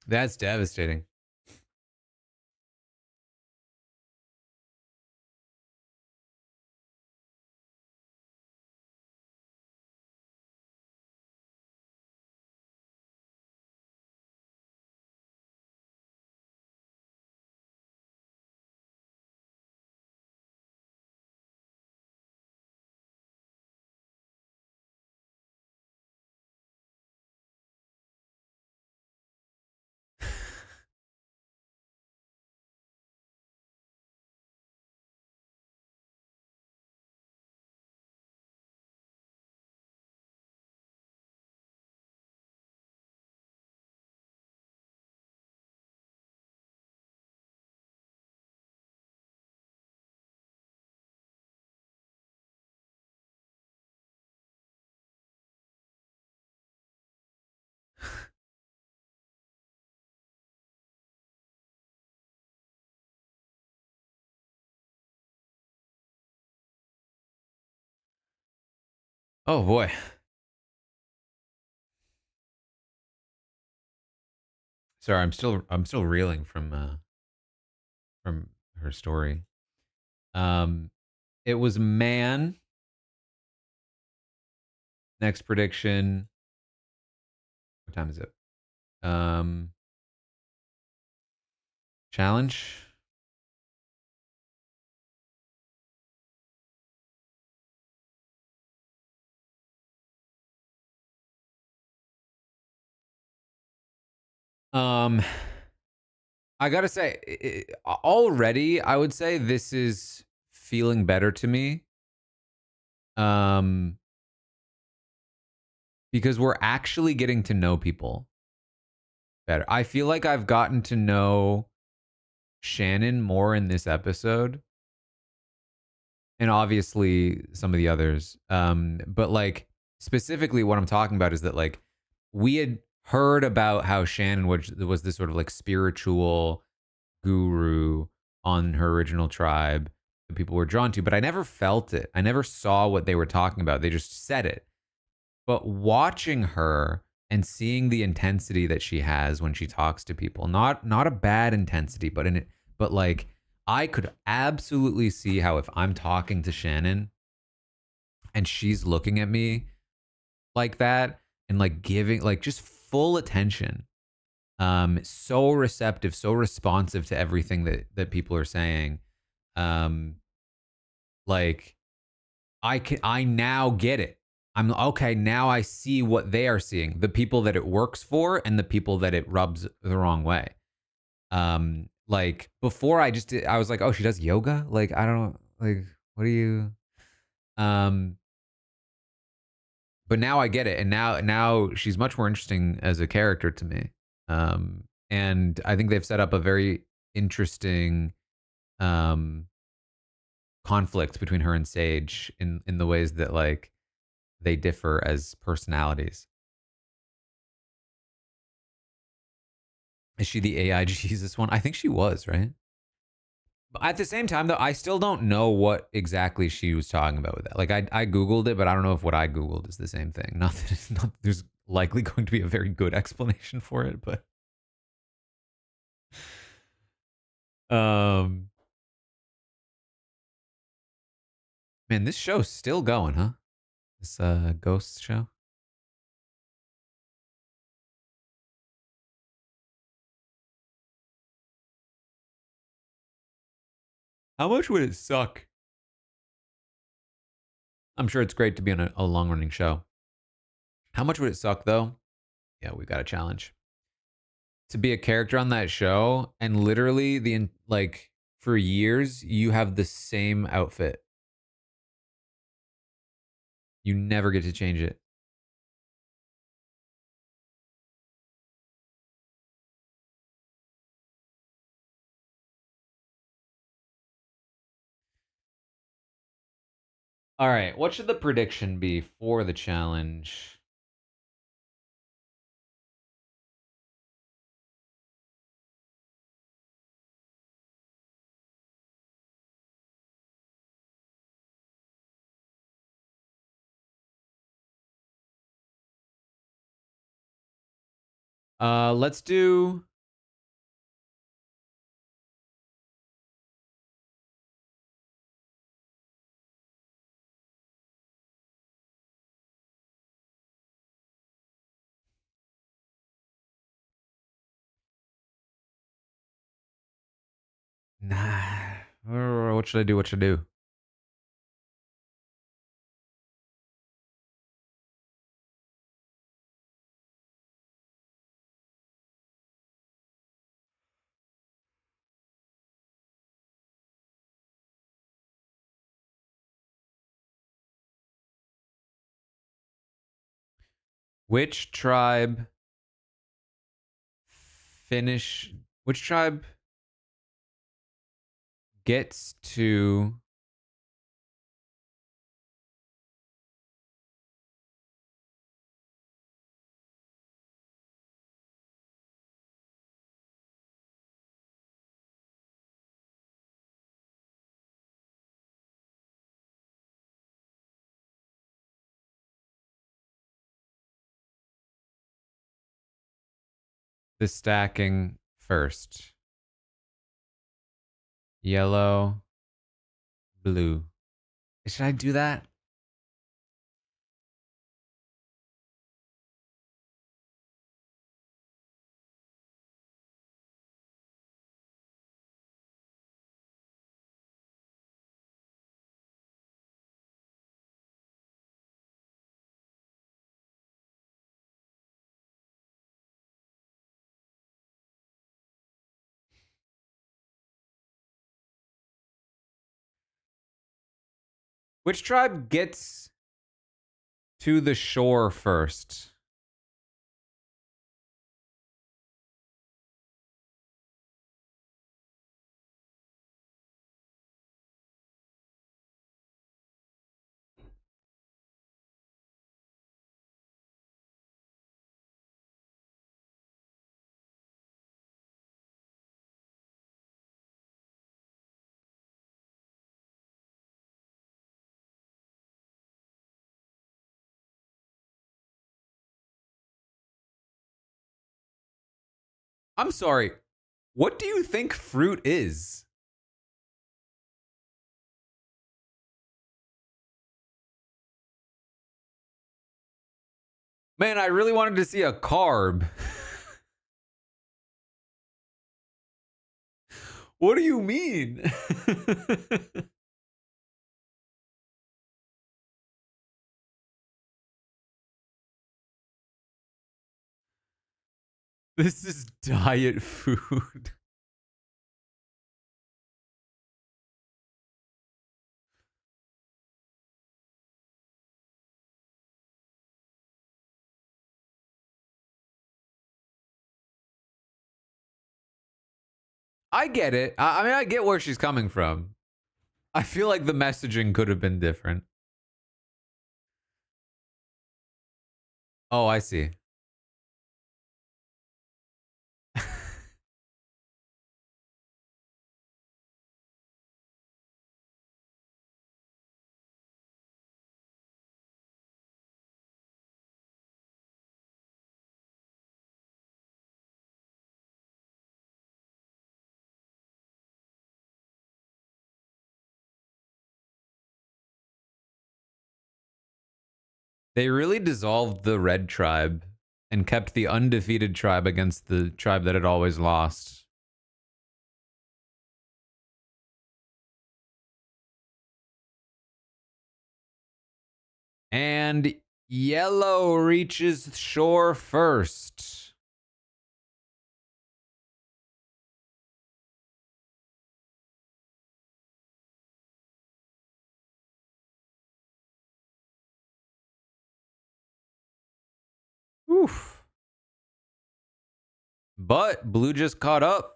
Speaker 1: that's devastating. Oh boy. Sorry, I'm still reeling from her story. Um, it was man. Next prediction. What time is it? Um, challenge. Um, I gotta say, already, I would say this is feeling better to me. Um, because we're actually getting to know people better. I feel like I've gotten to know Shannon more in this episode, and obviously some of the others. But like specifically, what I'm talking about is that like we had heard about how Shannon was this sort of like spiritual guru on her original tribe that people were drawn to, but I never felt it. I never saw what they were talking about. They just said it. But watching her and seeing the intensity that she has when she talks to people, not a bad intensity, but in it, but like I could absolutely see how if I'm talking to Shannon and she's looking at me like that and like giving like just full attention, so receptive, so responsive to everything that people are saying, um like I now get it. I'm okay. Now I see what they are seeing. The people that it works for and the people that it rubs the wrong way. Like before I was like, oh, she does yoga? Like, I don't like, what do you, um, but now I get it. And now she's much more interesting as a character to me. And I think they've set up a very interesting, um, conflict between her and Sage in the ways that like they differ as personalities. Is she the AI Jesus one? I think she was, right? But at the same time, though, I still don't know what exactly she was talking about with that. Like, I Googled it, but I don't know if what I Googled is the same thing. Not that not, there's likely going to be a very good explanation for it, but. Um, man, this show's still going, huh? This ghost show. How much would it suck? I'm sure it's great to be on a long running show. How much would it suck, though? Yeah, we got a challenge to be a character on that show and literally like for years you have the same outfit. You never get to change it. All right, what should the prediction be for the challenge? Let's do. Nah. What should I do? What should I do? Which tribe finish? Which tribe gets to the stacking first? Yellow, blue. Should I do that? Which tribe gets to the shore first? I'm sorry. What do you think fruit is? Man, I really wanted to see a carb. What do you mean? This is diet food. I get it. I mean, I get where she's coming from. I feel like the messaging could have been different. Oh, I see. They really dissolved the red tribe and kept the undefeated tribe against the tribe that had always lost. And yellow reaches shore first. Oof. But blue just caught up.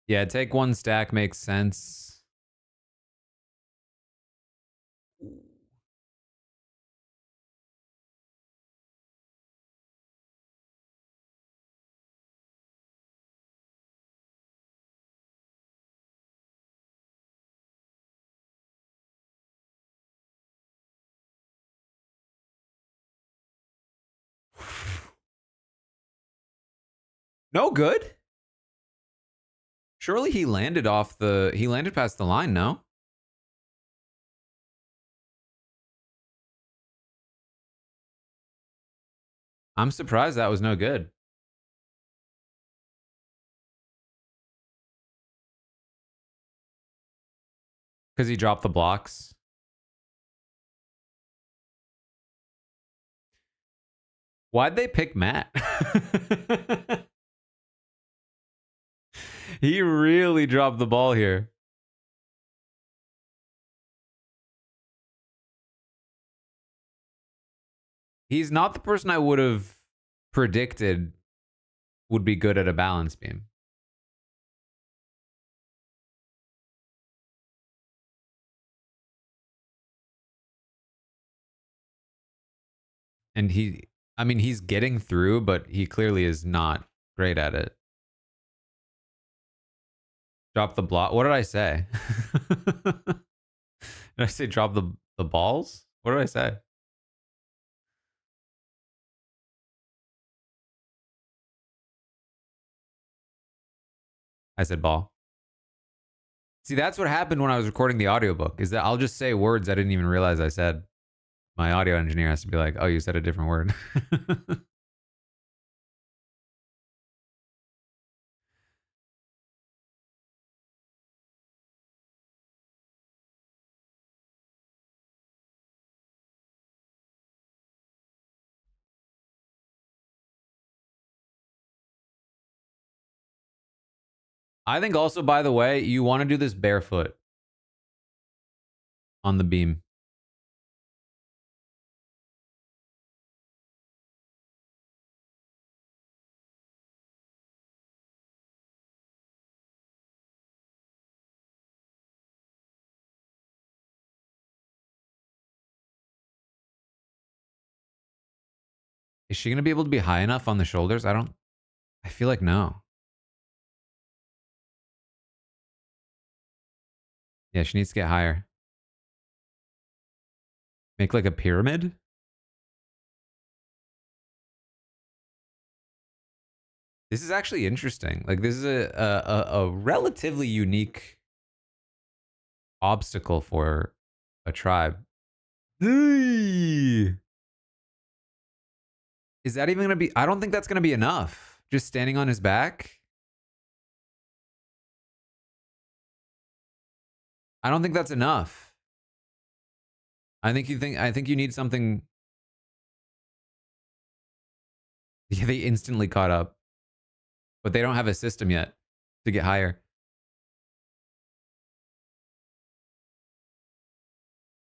Speaker 1: Yeah, take one stack makes sense. No good. Surely he landed he landed past the line, no? I'm surprised that was no good. Because he dropped the blocks. Why'd they pick Matt? He really dropped the ball here. He's not the person I would have predicted would be good at a balance beam. And I mean, he's getting through, but he clearly is not great at it. Drop the block. What did I say? Did I say drop the balls? What did I say? I said ball. See, that's what happened when I was recording the audiobook, is that I'll just say words I didn't even realize I said. My audio engineer has to be like, oh, you said a different word. I think also, by the way, you want to do this barefoot on the beam. Is she going to be able to be high enough on the shoulders? I feel like no. Yeah, she needs to get higher. Make like a pyramid? This is actually interesting. Like, this is a relatively unique obstacle for a tribe. Is that even going to be... I don't think that's going to be enough. Just standing on his back? I don't think that's enough. I think you need something... Yeah, they instantly caught up. But they don't have a system yet to get higher.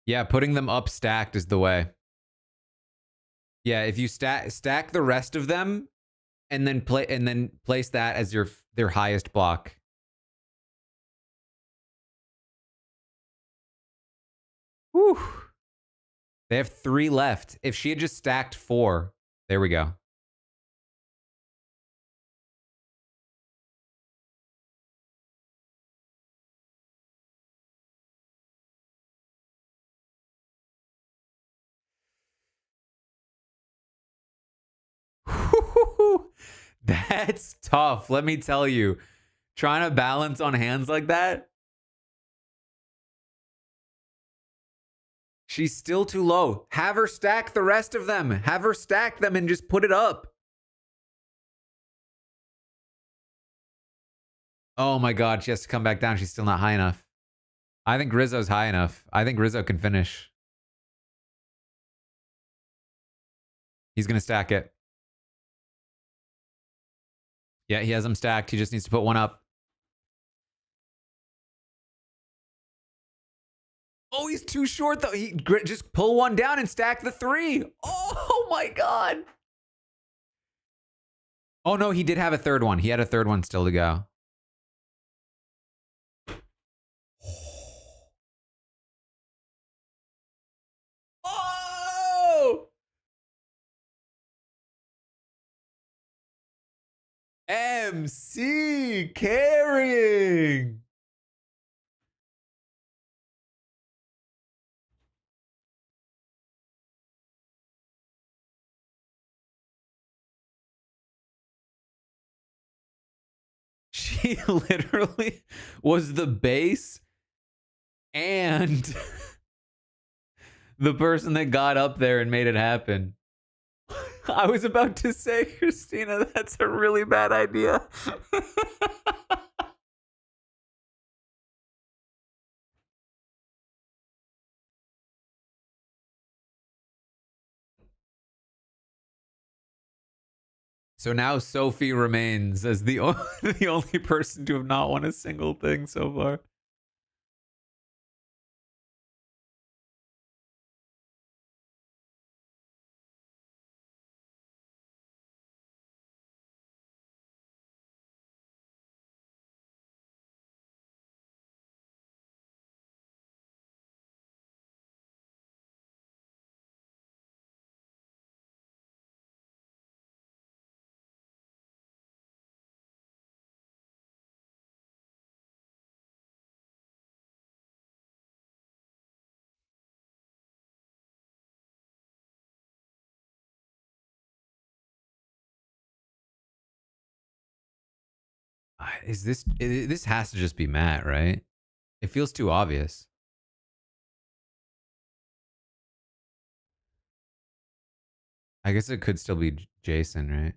Speaker 1: Yeah, putting them up stacked is the way. Yeah, if you stack the rest of them and then place that as their highest block. Whew. They have 3 left. If she had just stacked 4, there we go. That's tough. Let me tell you, trying to balance on hands like that. She's still too low. Have her stack the rest of them. Have her stack them and just put it up. Oh my God, she has to come back down. She's still not high enough. I think Rizzo's high enough. I think Rizzo can finish. He's going to stack it. Yeah, he has them stacked. He just needs to put one up. Oh, he's too short, though. He just pull one down and stack the 3. Oh, my God. Oh, no, he did have a third one. He had a third one still to go. MC carrying. She literally was the base and the person that got up there and made it happen. I was about to say, Christina, that's a really bad idea. So now Sophie remains as the the only person to have not won a single thing so far. Is this has to just be Matt, right? It feels too obvious. I guess it could still be Jason, right?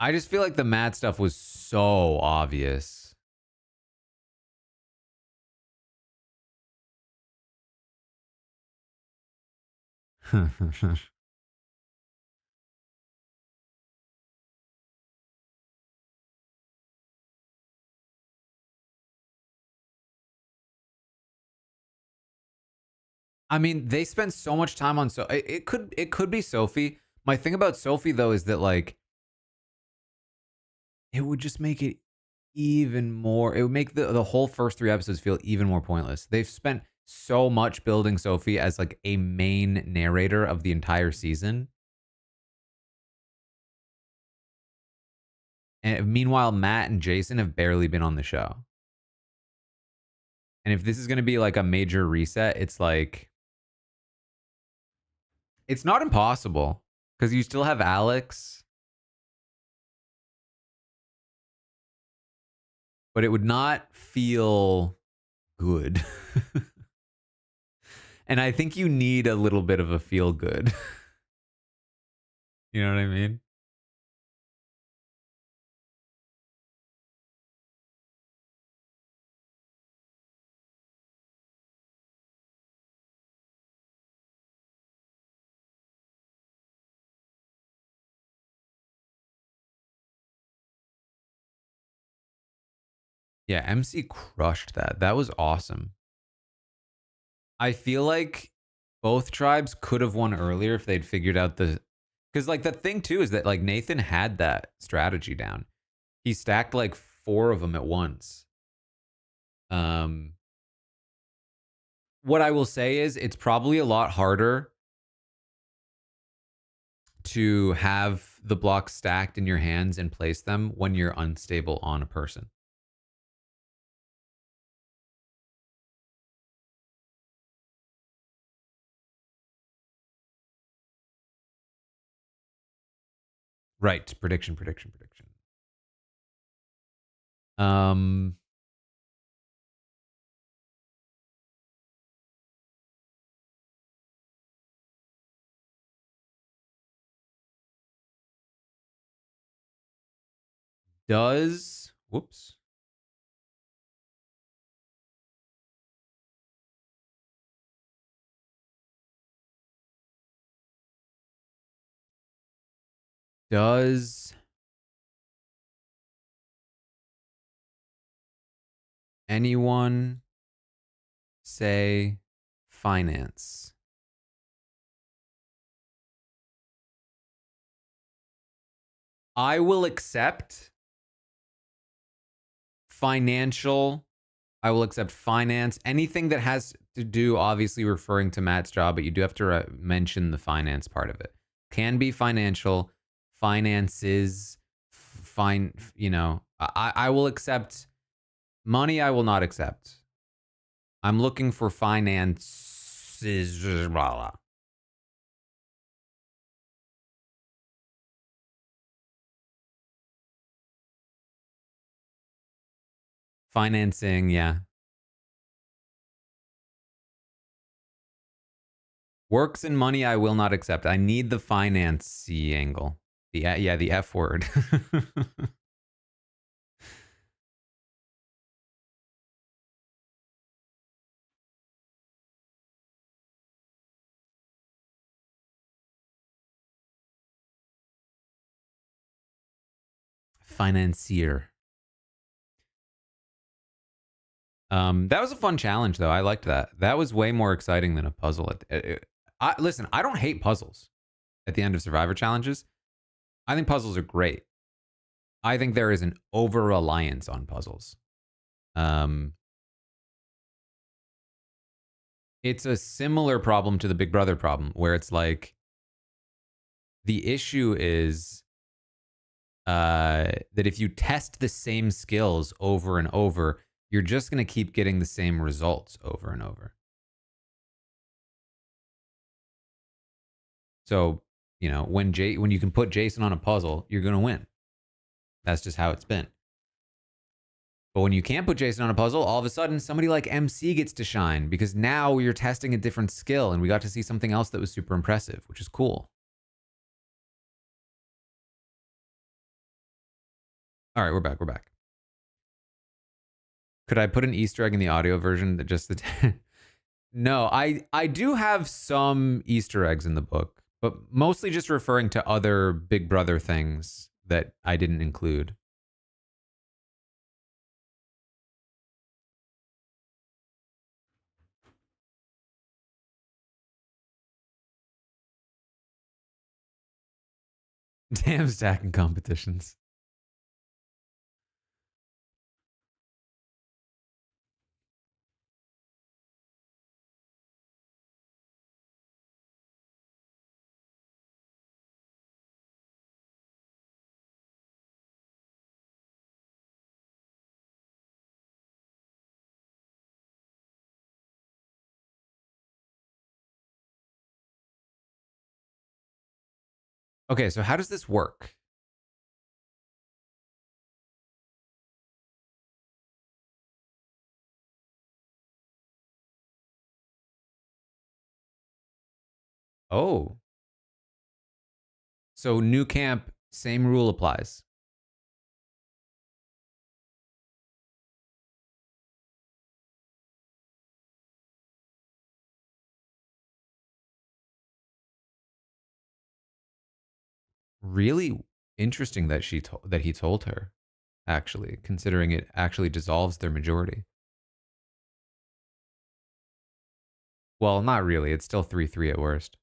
Speaker 1: I just feel like the Matt stuff was so obvious. I mean, they spent so much time on it could be Sophie. My thing about Sophie though is that like it would just make it even more. It would make the whole first 3 episodes feel even more pointless. They've spent so much building Sophie as like a main narrator of the entire season. And meanwhile, Matt and Jason have barely been on the show. And if this is going to be like a major reset, it's like it's not impossible because you still have Alex, but it would not feel good. And I think you need a little bit of a feel good. You know what I mean? Yeah, MC crushed that. That was awesome. I feel like both tribes could have won earlier if they'd figured out the because like the thing too is that like Nathan had that strategy down. He stacked like 4 of them at once. Um what I will say is it's probably a lot harder to have the blocks stacked in your hands and place them when you're unstable on a person. Right. Prediction, prediction, prediction. Um does whoops. Does anyone say finance? I will accept financial. I will accept finance. Anything that has to do, obviously, referring to Matt's job, but you do have to mention the finance part of it. Can be financial, finances, fine. You know, I will accept money. I will not accept. I'm looking for finances. Blah, blah. Financing, yeah. Works and money, I will not accept. I need the finance angle. The F word. Financier. That was a fun challenge, though. I liked that. That was way more exciting than a puzzle. Listen, I don't hate puzzles at the end of Survivor challenges. I think puzzles are great. I think there is an over reliance on puzzles. Um, it's a similar problem to the Big Brother problem, where it's like the issue is that if you test the same skills over and over, you're just going to keep getting the same results over and over. So, you know, when you can put Jason on a puzzle, you're going to win. That's just how it's been. But when you can't put Jason on a puzzle, all of a sudden somebody like MC gets to shine because now you're testing a different skill and we got to see something else that was super impressive, which is cool. All right, we're back. We're back. Could I put an Easter egg in the audio version that just the No, I do have some Easter eggs in the book, but mostly just referring to other Big Brother things that I didn't include. Damn stacking competitions. Okay, so how does this work? Oh, so new camp, same rule applies. Really interesting that that he told her. Actually, considering it actually dissolves their majority. Well, not really. It's still 3-3 at worst.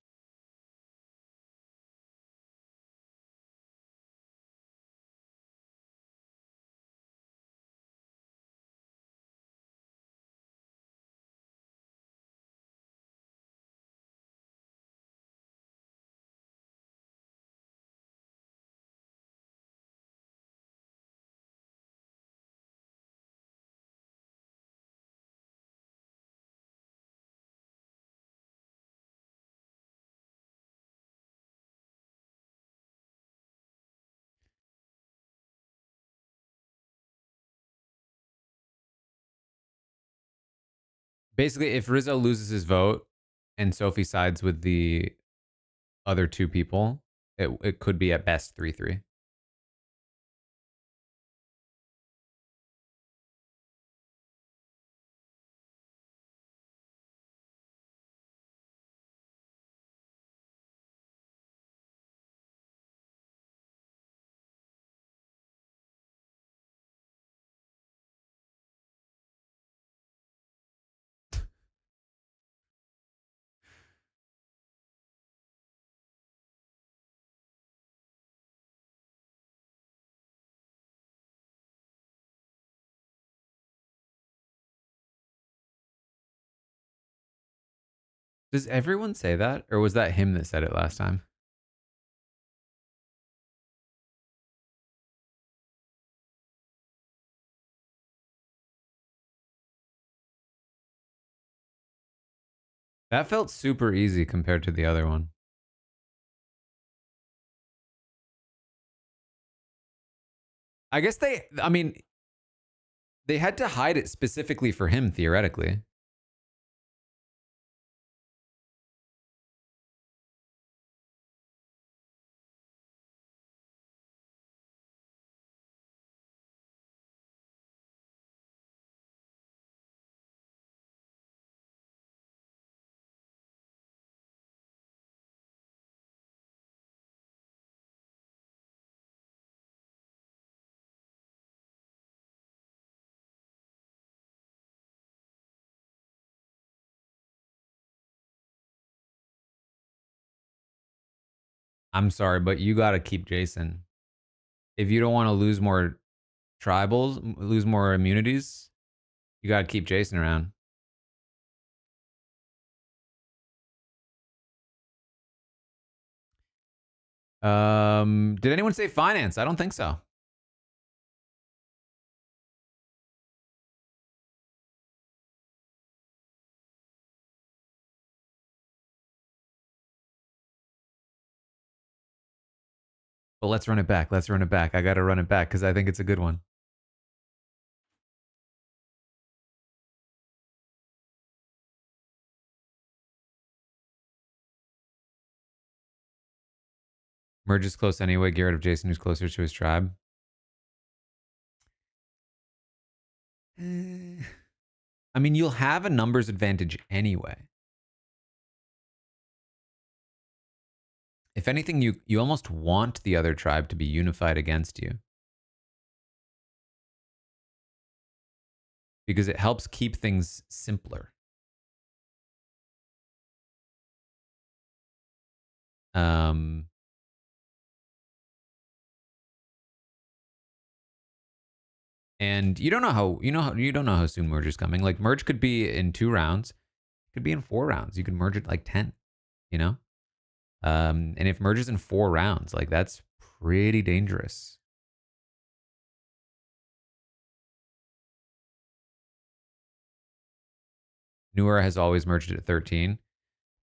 Speaker 1: Basically, if Rizzo loses his vote and Sophie sides with the other two people, it could be at best 3-3. Does everyone say that? Or was that him that said it last time? That felt super easy compared to the other one. I guess I mean, they had to hide it specifically for him, theoretically. I'm sorry, but you got to keep Jason. If you don't want to lose more tribals, lose more immunities, you got to keep Jason around. Did anyone say finance? I don't think so. But let's run it back. Let's run it back. I got to run it back because I think it's a good one. Merge is close anyway. Get rid of Jason, who's closer to his tribe. I mean, you'll have a numbers advantage anyway. If anything, you almost want the other tribe to be unified against you. Because it helps keep things simpler. And you don't know how you don't know how soon merge is coming. Like merge could be in 2 rounds, could be in 4 rounds. You could merge it like 10, you know? And if merge is in 4 rounds, like that's pretty dangerous. New Era has always merged it at 13.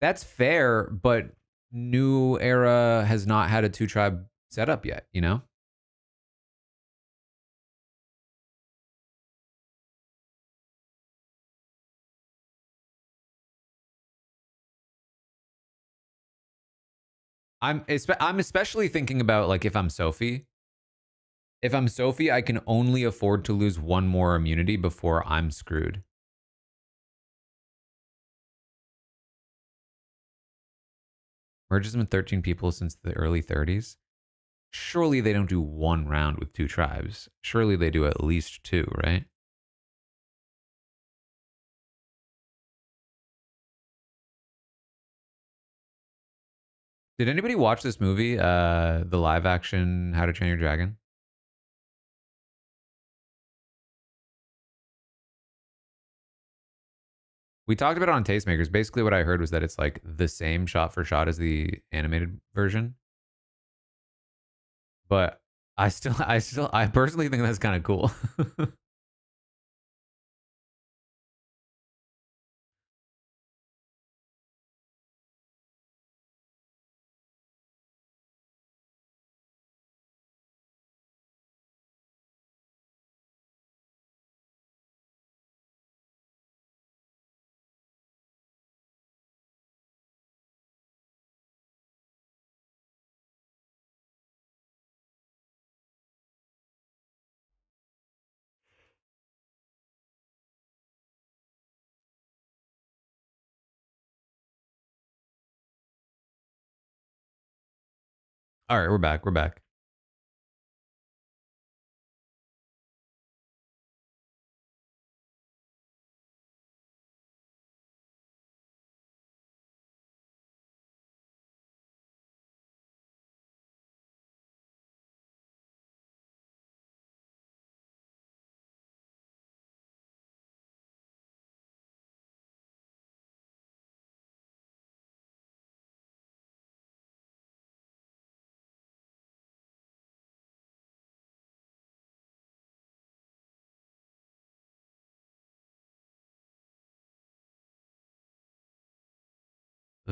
Speaker 1: That's fair, but New Era has not had a 2 tribe setup yet, you know? I'm especially thinking about like if I'm Sophie. If I'm Sophie, I can only afford to lose 1 more immunity before I'm screwed. Merges with 13 people since the early 30s. Surely they don't do 1 round with 2 tribes. Surely they do at least 2, right? Did anybody watch this movie, the live action How to Train Your Dragon? We talked about it on Tastemakers. Basically, what I heard was that it's like the same shot for shot as the animated version. But I personally think that's kind of cool. All right, we're back. We're back.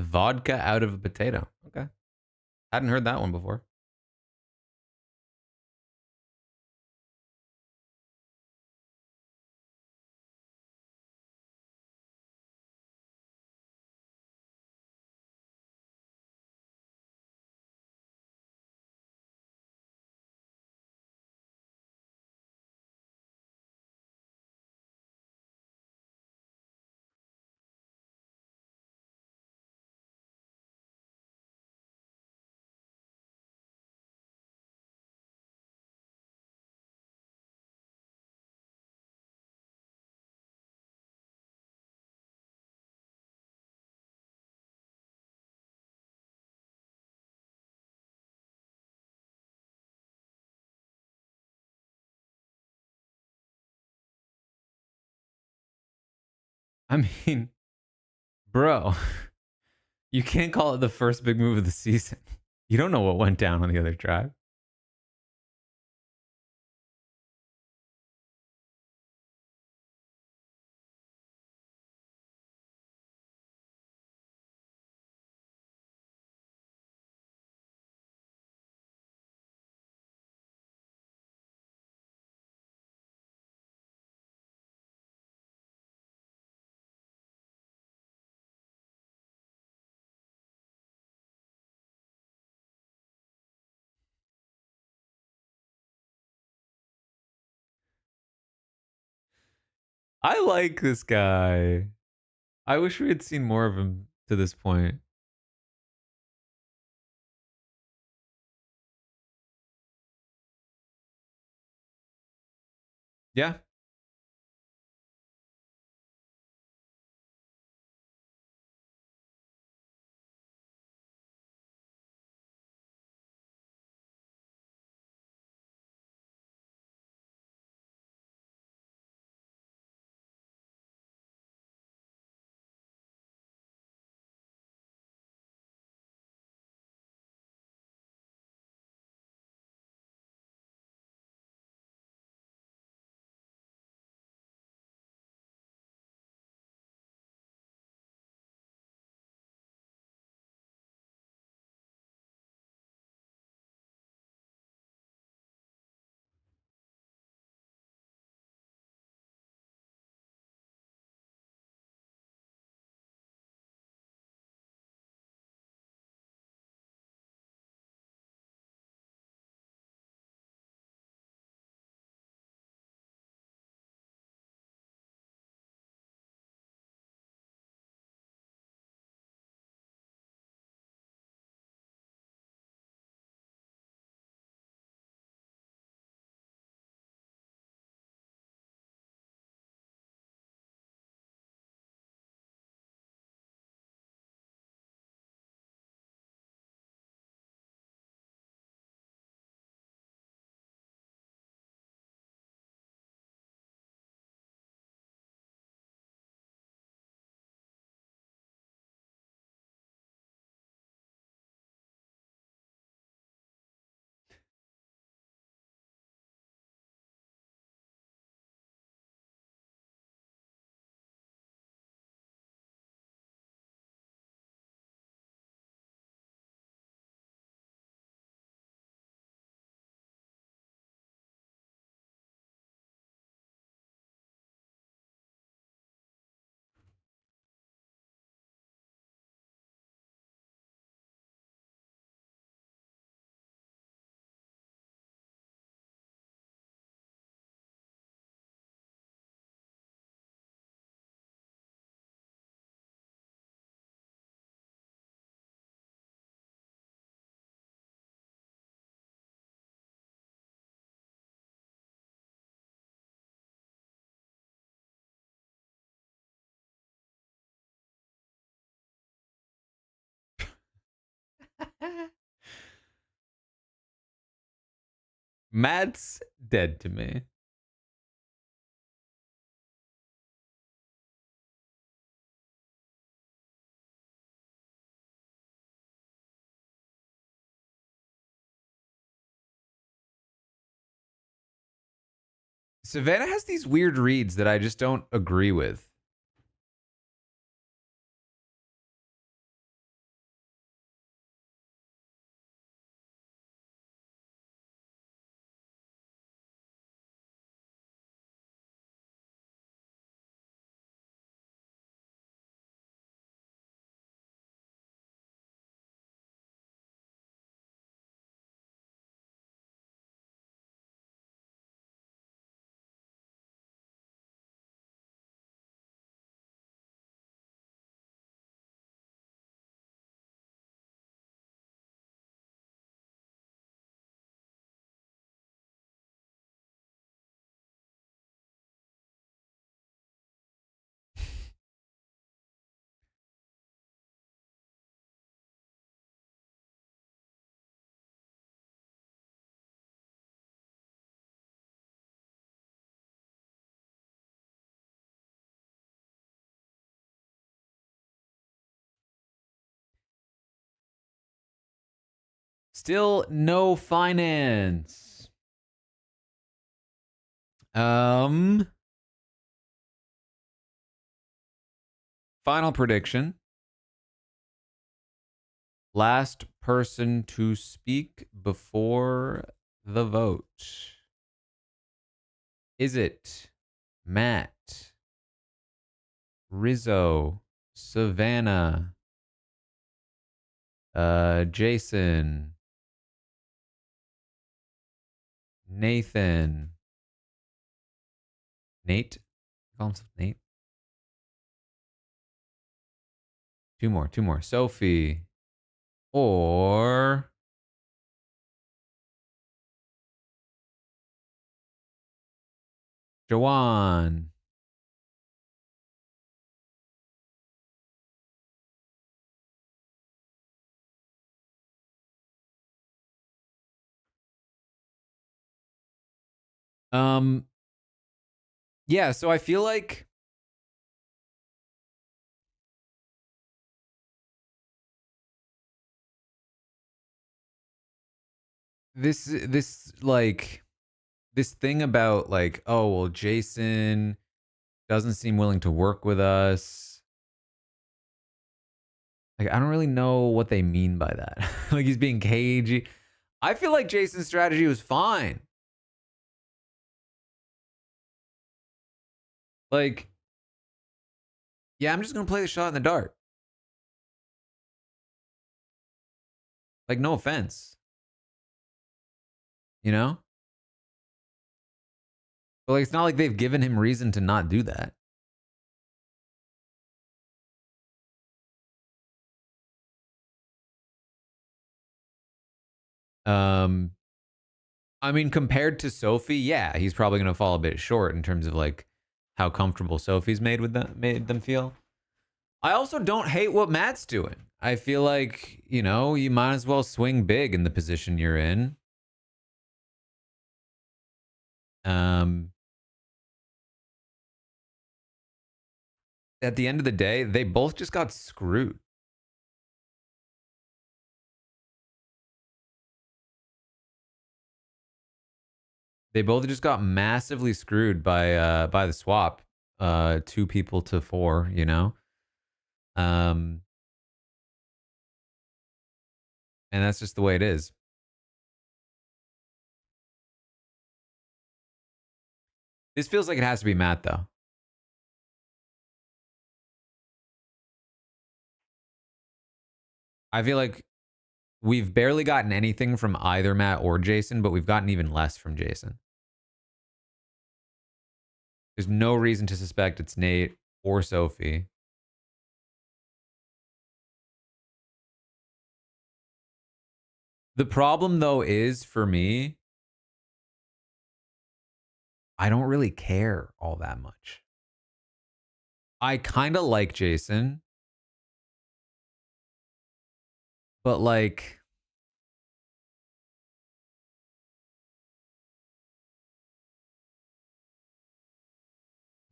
Speaker 1: Vodka out of a potato. Okay. Hadn't heard that one before. I mean, bro, you can't call it the first big move of the season. You don't know what went down on the other drive. I like this guy. I wish we had seen more of him to this point. Yeah. Matt's dead to me. Savannah has these weird reads that I just don't agree with. Still no finance. Final prediction. Last person to speak before the vote. Is it Matt, Rizzo, Savannah, Jason, Nathan, Nate? Call himself Nate. Two more. Sophie. Or Jawan. Yeah, so I feel like this like this thing about like, oh well, Jason doesn't seem willing to work with us. Like, I don't really know what they mean by that. Like, he's being cagey. I feel like Jason's strategy was fine. Like, yeah, I'm just gonna play the shot in the dark. Like, no offense, you know? But like, it's not like they've given him reason to not do that. Um, I mean, compared to Sophie, yeah, he's probably gonna fall a bit short in terms of like how comfortable Sophie's made them feel. I also don't hate what Matt's doing. I feel like, you know, you might as well swing big in the position you're in. Um, at the end of the day, they both just got screwed. They both just got massively screwed by the swap. 2 people to 4, you know? Um, and that's just the way it is. This feels like it has to be Matt though. I feel like we've barely gotten anything from either Matt or Jason, but we've gotten even less from Jason. There's no reason to suspect it's Nate or Sophie. The problem, though, is for me, I don't really care all that much. I kind of like Jason, but like,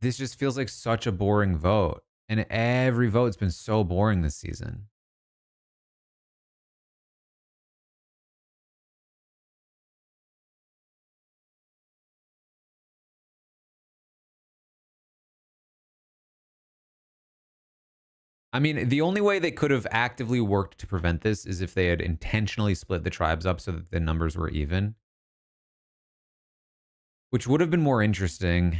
Speaker 1: this just feels like such a boring vote. And every vote's been so boring this season. I mean, the only way they could have actively worked to prevent this is if they had intentionally split the tribes up so that the numbers were even, which would have been more interesting.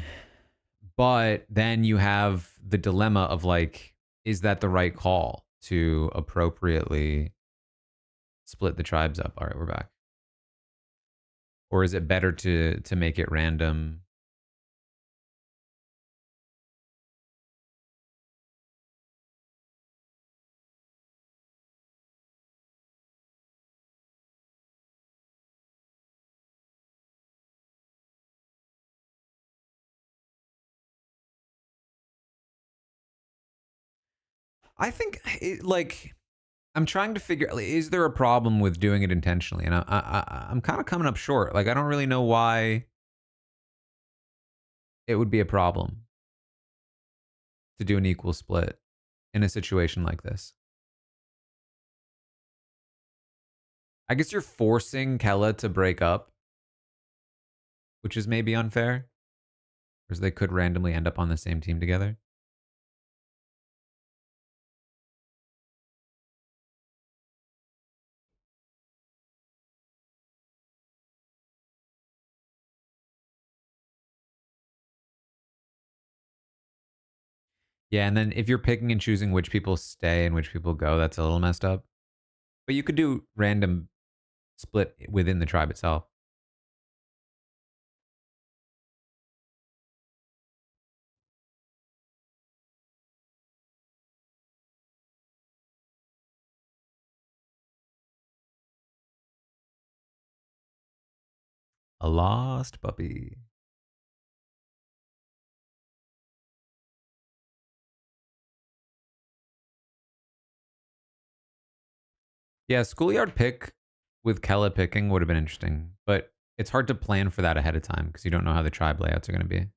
Speaker 1: But then you have the dilemma of like, is that the right call to appropriately split the tribes up? All right, we're back. Or is it better to make it random? I think like I'm trying to figure, like, is there a problem with doing it intentionally? And I'm kind of coming up short. Like, I don't really know why it would be a problem to do an equal split in a situation like this. I guess you're forcing Kella to break up, which is maybe unfair. Because they could randomly end up on the same team together. Yeah, and then if you're picking and choosing which people stay and which people go, that's a little messed up. But you could do random split within the tribe itself. A lost puppy. Yeah, schoolyard pick with Kella picking would have been interesting, but it's hard to plan for that ahead of time because you don't know how the tribe layouts are going to be.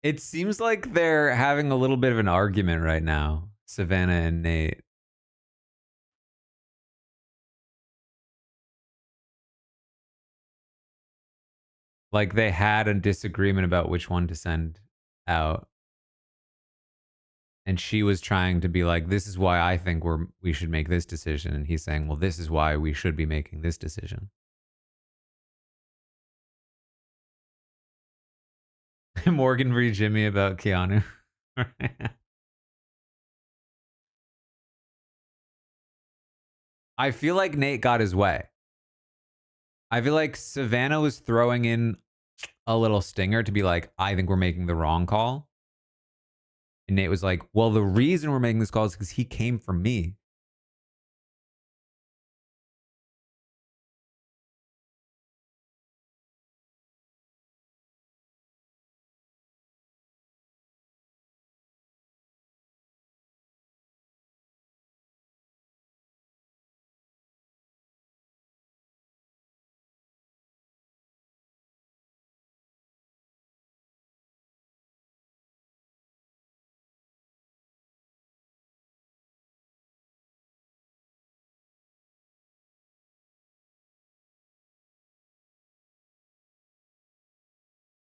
Speaker 1: It seems like they're having a little bit of an argument right now, Savannah and Nate. Like they had a disagreement about which one to send out. And she was trying to be like, this is why I think we should make this decision. And he's saying, well, this is why we should be making this decision. Morgan v. Jimmy about Keanu. I feel like Nate got his way. I feel like Savannah was throwing in a little stinger to be like, I think we're making the wrong call. And Nate was like, well, the reason we're making this call is because he came from me.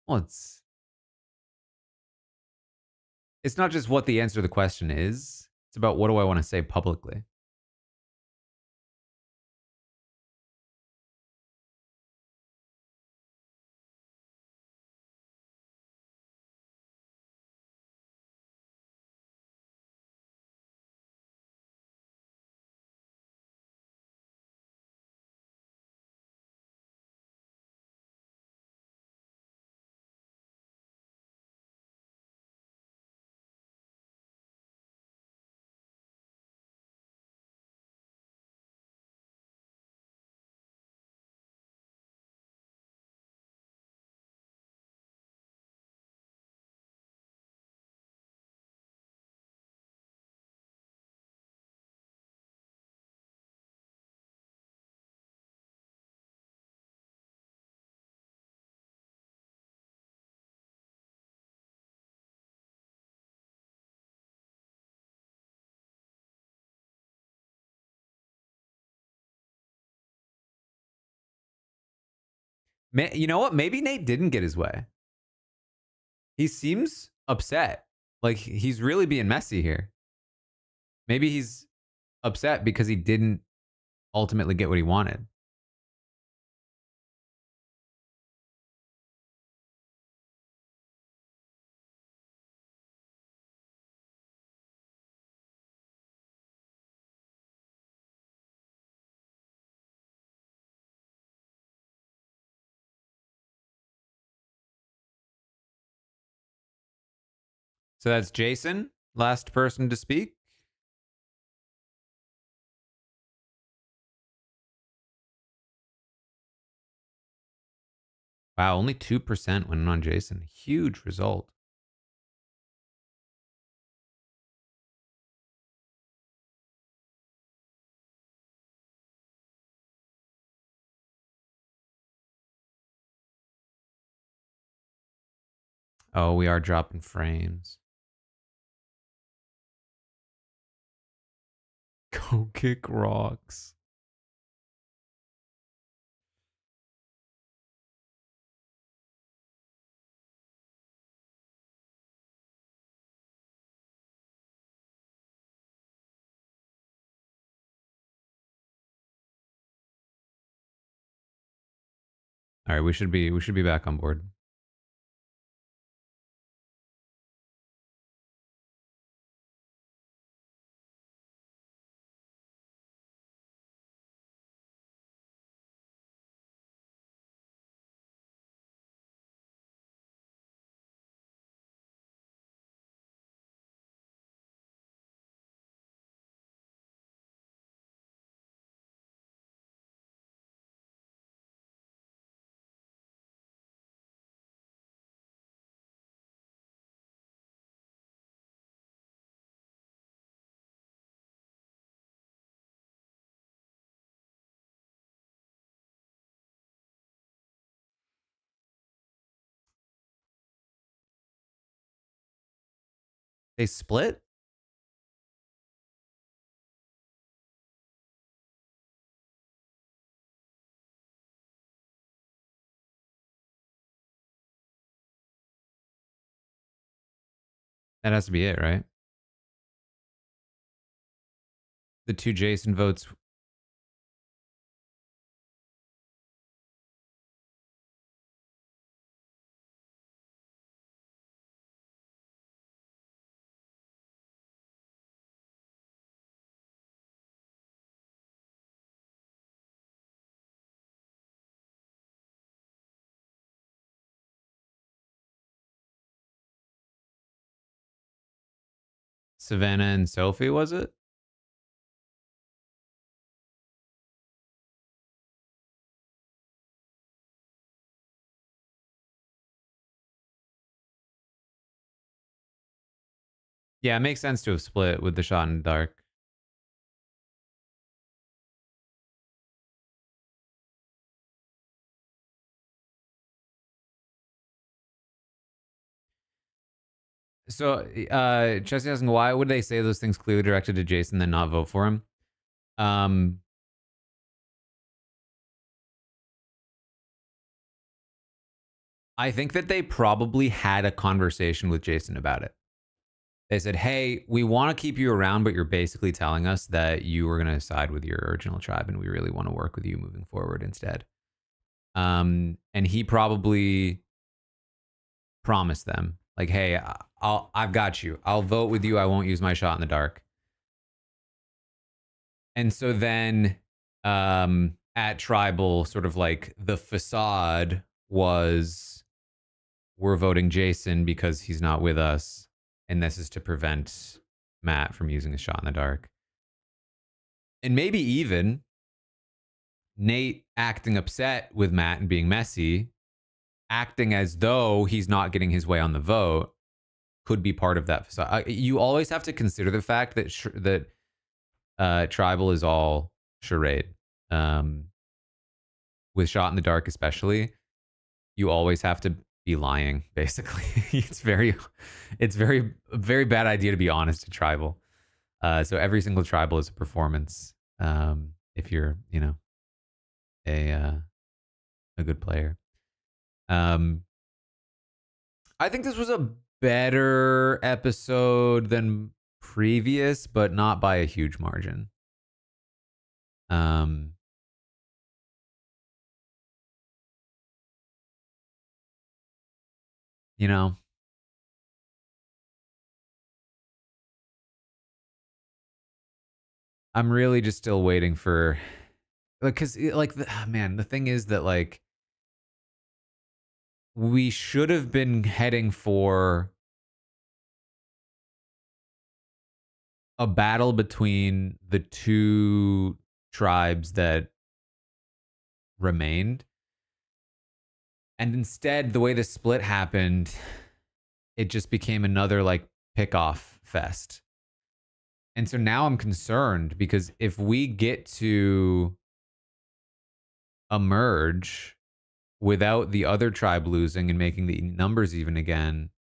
Speaker 1: Well, it's not just what the answer to the question is. It's about what do I want to say publicly. You know what? Maybe Nate didn't get his way. He seems upset. Like he's really being messy here. Maybe he's upset because he didn't ultimately get what he wanted. So that's Jason, last person to speak. Wow, only 2% went on Jason. Huge result. Oh, we are dropping frames. Go kick rocks. All right, we should be back on board. They split? That has to be it, right? The two Jason votes. Savannah and Sophie, was it? Yeah, it makes sense to have split with the shot in the dark. So, Chelsea asking why would they say those things clearly directed to Jason, then not vote for him? Um, I think that they probably had a conversation with Jason about it. They said, "Hey, we want to keep you around, but you're basically telling us that you were going to side with your original tribe, and we really want to work with you moving forward instead." And he probably promised them, like, "Hey, I've got you. I'll vote with you. I won't use my shot in the dark." And so then, at tribal, sort of like the facade was, we're voting Jason because he's not with us, and this is to prevent Matt from using a shot in the dark. And maybe even Nate acting upset with Matt and being messy, acting as though he's not getting his way on the vote, could be part of that facade. You always have to consider the fact that tribal is all charade. With shot in the dark, especially, you always have to be lying. Basically, it's very bad idea to be honest to tribal. So every single tribal is a performance. If you're, a good player. Um, I think this was a better episode than previous, but not by a huge margin. Um, you know, I'm really just still waiting for, because like man, the thing is that like we should have been heading for a battle between the two tribes that remained. And instead, the way the split happened, it just became another like pick off fest. And so now I'm concerned because if we get to emerge without the other tribe losing and making the numbers even again,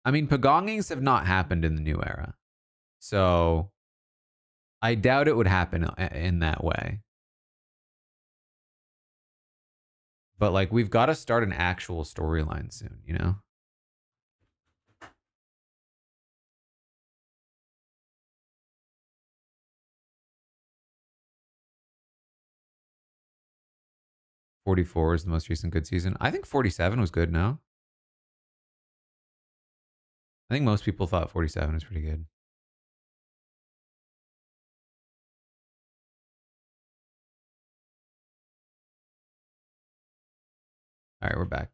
Speaker 1: I mean, Pagongings have not happened in the new era. So I doubt it would happen in that way. But like, we've got to start an actual storyline soon, you know? '44 is the most recent good season. I think '47 was good, no? I think most people thought '47 was pretty good. All right, we're back.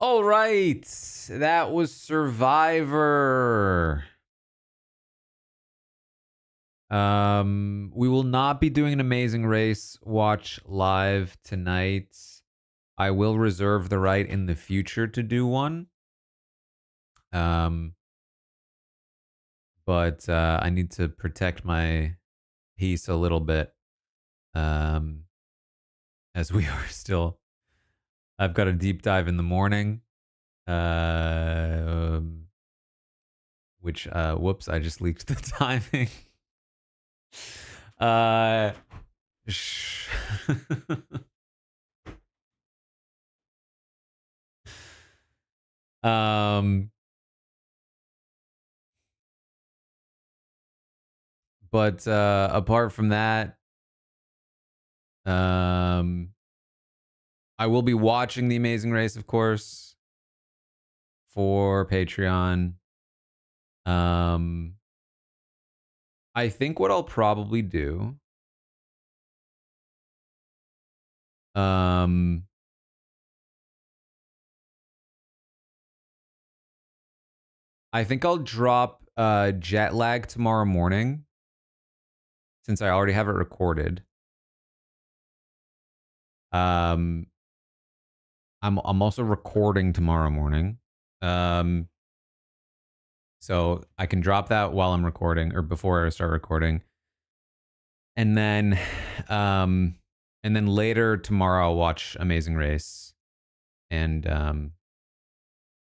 Speaker 1: All right, that was Survivor. We will not be doing an Amazing Race watch live tonight. I will reserve the right in the future to do one. Um, but I need to protect my peace a little bit. As we are still, I've got a deep dive in the morning. Which whoops, I just leaked the timing. uh um but apart from that, um I will be watching The Amazing Race, of course, for Patreon. um I think what I'll probably do, um I think I'll drop Jet Lag tomorrow morning, since I already have it recorded. Um, I'm also recording tomorrow morning. Um, so I can drop that while I'm recording or before I start recording. And then um and then later tomorrow I'll watch Amazing Race, and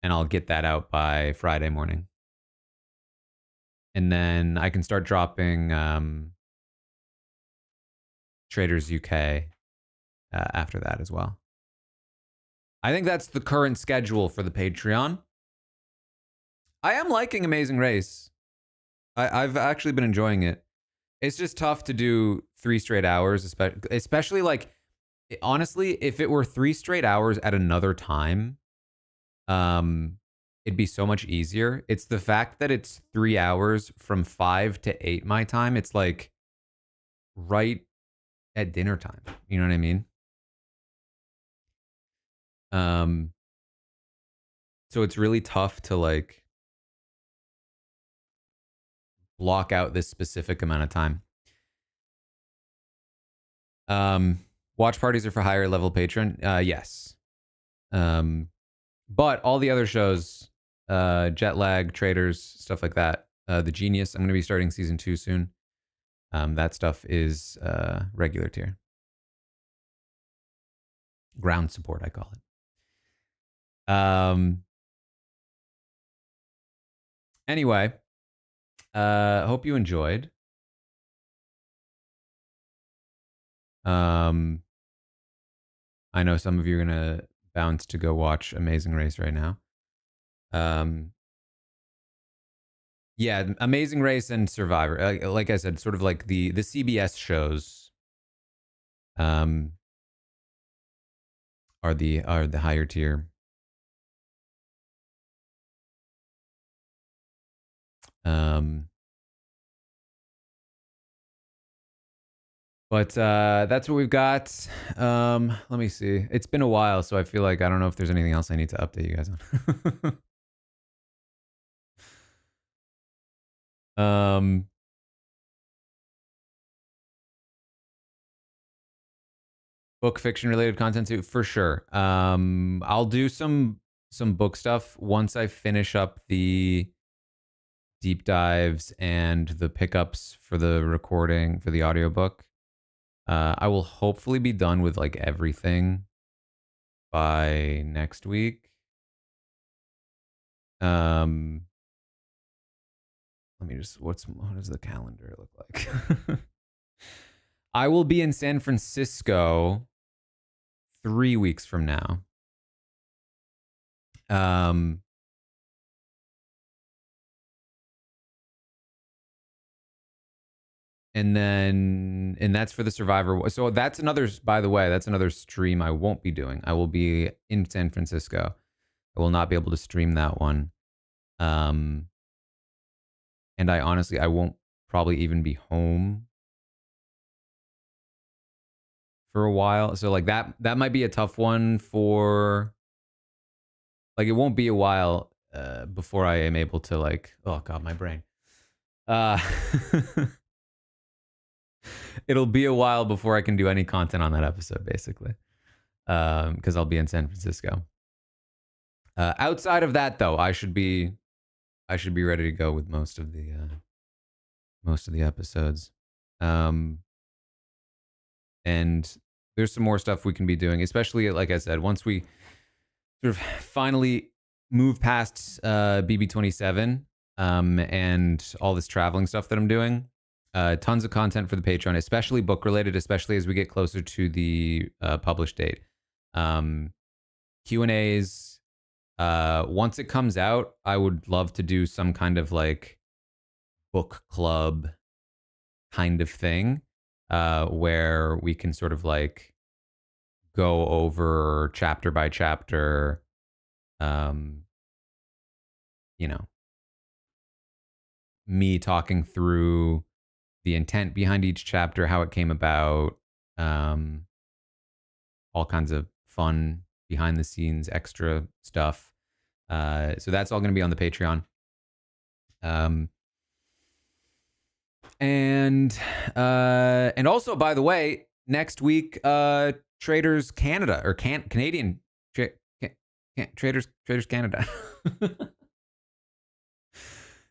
Speaker 1: I'll get that out by Friday morning. And then I can start dropping Traders UK after that as well. I think that's the current schedule for the Patreon. I am liking Amazing Race. I've actually been enjoying it. It's just tough to do 3 straight hours, especially like, honestly, if it were 3 straight hours at another time, it'd be so much easier. It's the fact that it's 3 hours from 5 to 8 my time. It's like right at dinner time. You know what I mean? Um, so it's really tough to like block out this specific amount of time. Watch parties are for higher level patron. Yes. Um, but all the other shows, Jet Lag, Traders, stuff like that. The Genius. I'm going to be starting season 2 soon. That stuff is regular tier. Ground support, I call it. Anyway, hope you enjoyed. I know some of you are gonna bounce to go watch Amazing Race right now. Yeah, Amazing Race and Survivor. Like I said, sort of like the CBS shows. Are the higher tier. But that's what we've got. Let me see. It's been a while, so I feel like I don't know if there's anything else I need to update you guys on. Book fiction related content too, for sure. I'll do some book stuff once I finish up the deep dives and the pickups for the recording for the audiobook. I will hopefully be done with like everything by next week. Let me just what does the calendar look like? I will be in San Francisco 3 weeks from now. And that's for the Survivor. So that's another, by the way, that's another stream I won't be doing. I will be in San Francisco. I will not be able to stream that one. And I won't probably even be home for a while. So like that might be a tough one for, like, it won't be a while before I am able to like, oh God, my brain. It'll be a while before I can do any content on that episode, basically, because I'll be in San Francisco. Outside of that, though, I should be ready to go with most of the episodes. And there's some more stuff we can be doing, especially like I said, once we sort of finally move past BB27 and all this traveling stuff that I'm doing. Tons of content for the Patreon, especially book related, especially as we get closer to the published date. Q&As. Once it comes out, I would love to do some kind of like book club kind of thing where we can sort of like go over chapter by chapter, you know, me talking through the intent behind each chapter, how it came about, all kinds of fun behind the scenes extra stuff. So that's all going to be on the Patreon. And also, by the way, next week, Traders Canada or Canadian Traders Canada.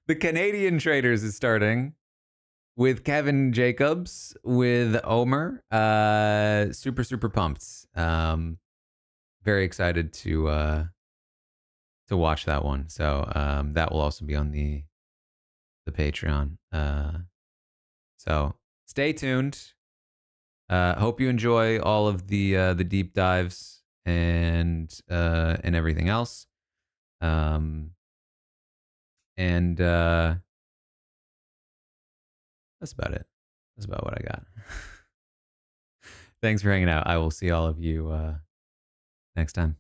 Speaker 1: The Canadian Traders is starting with Kevin Jacobs, with Omer. Super pumped. Very excited to watch that one. So that will also be on the Patreon. So stay tuned. Hope you enjoy all of the deep dives and everything else. And that's about it. That's about what I got. Thanks for hanging out. I will see all of you next time.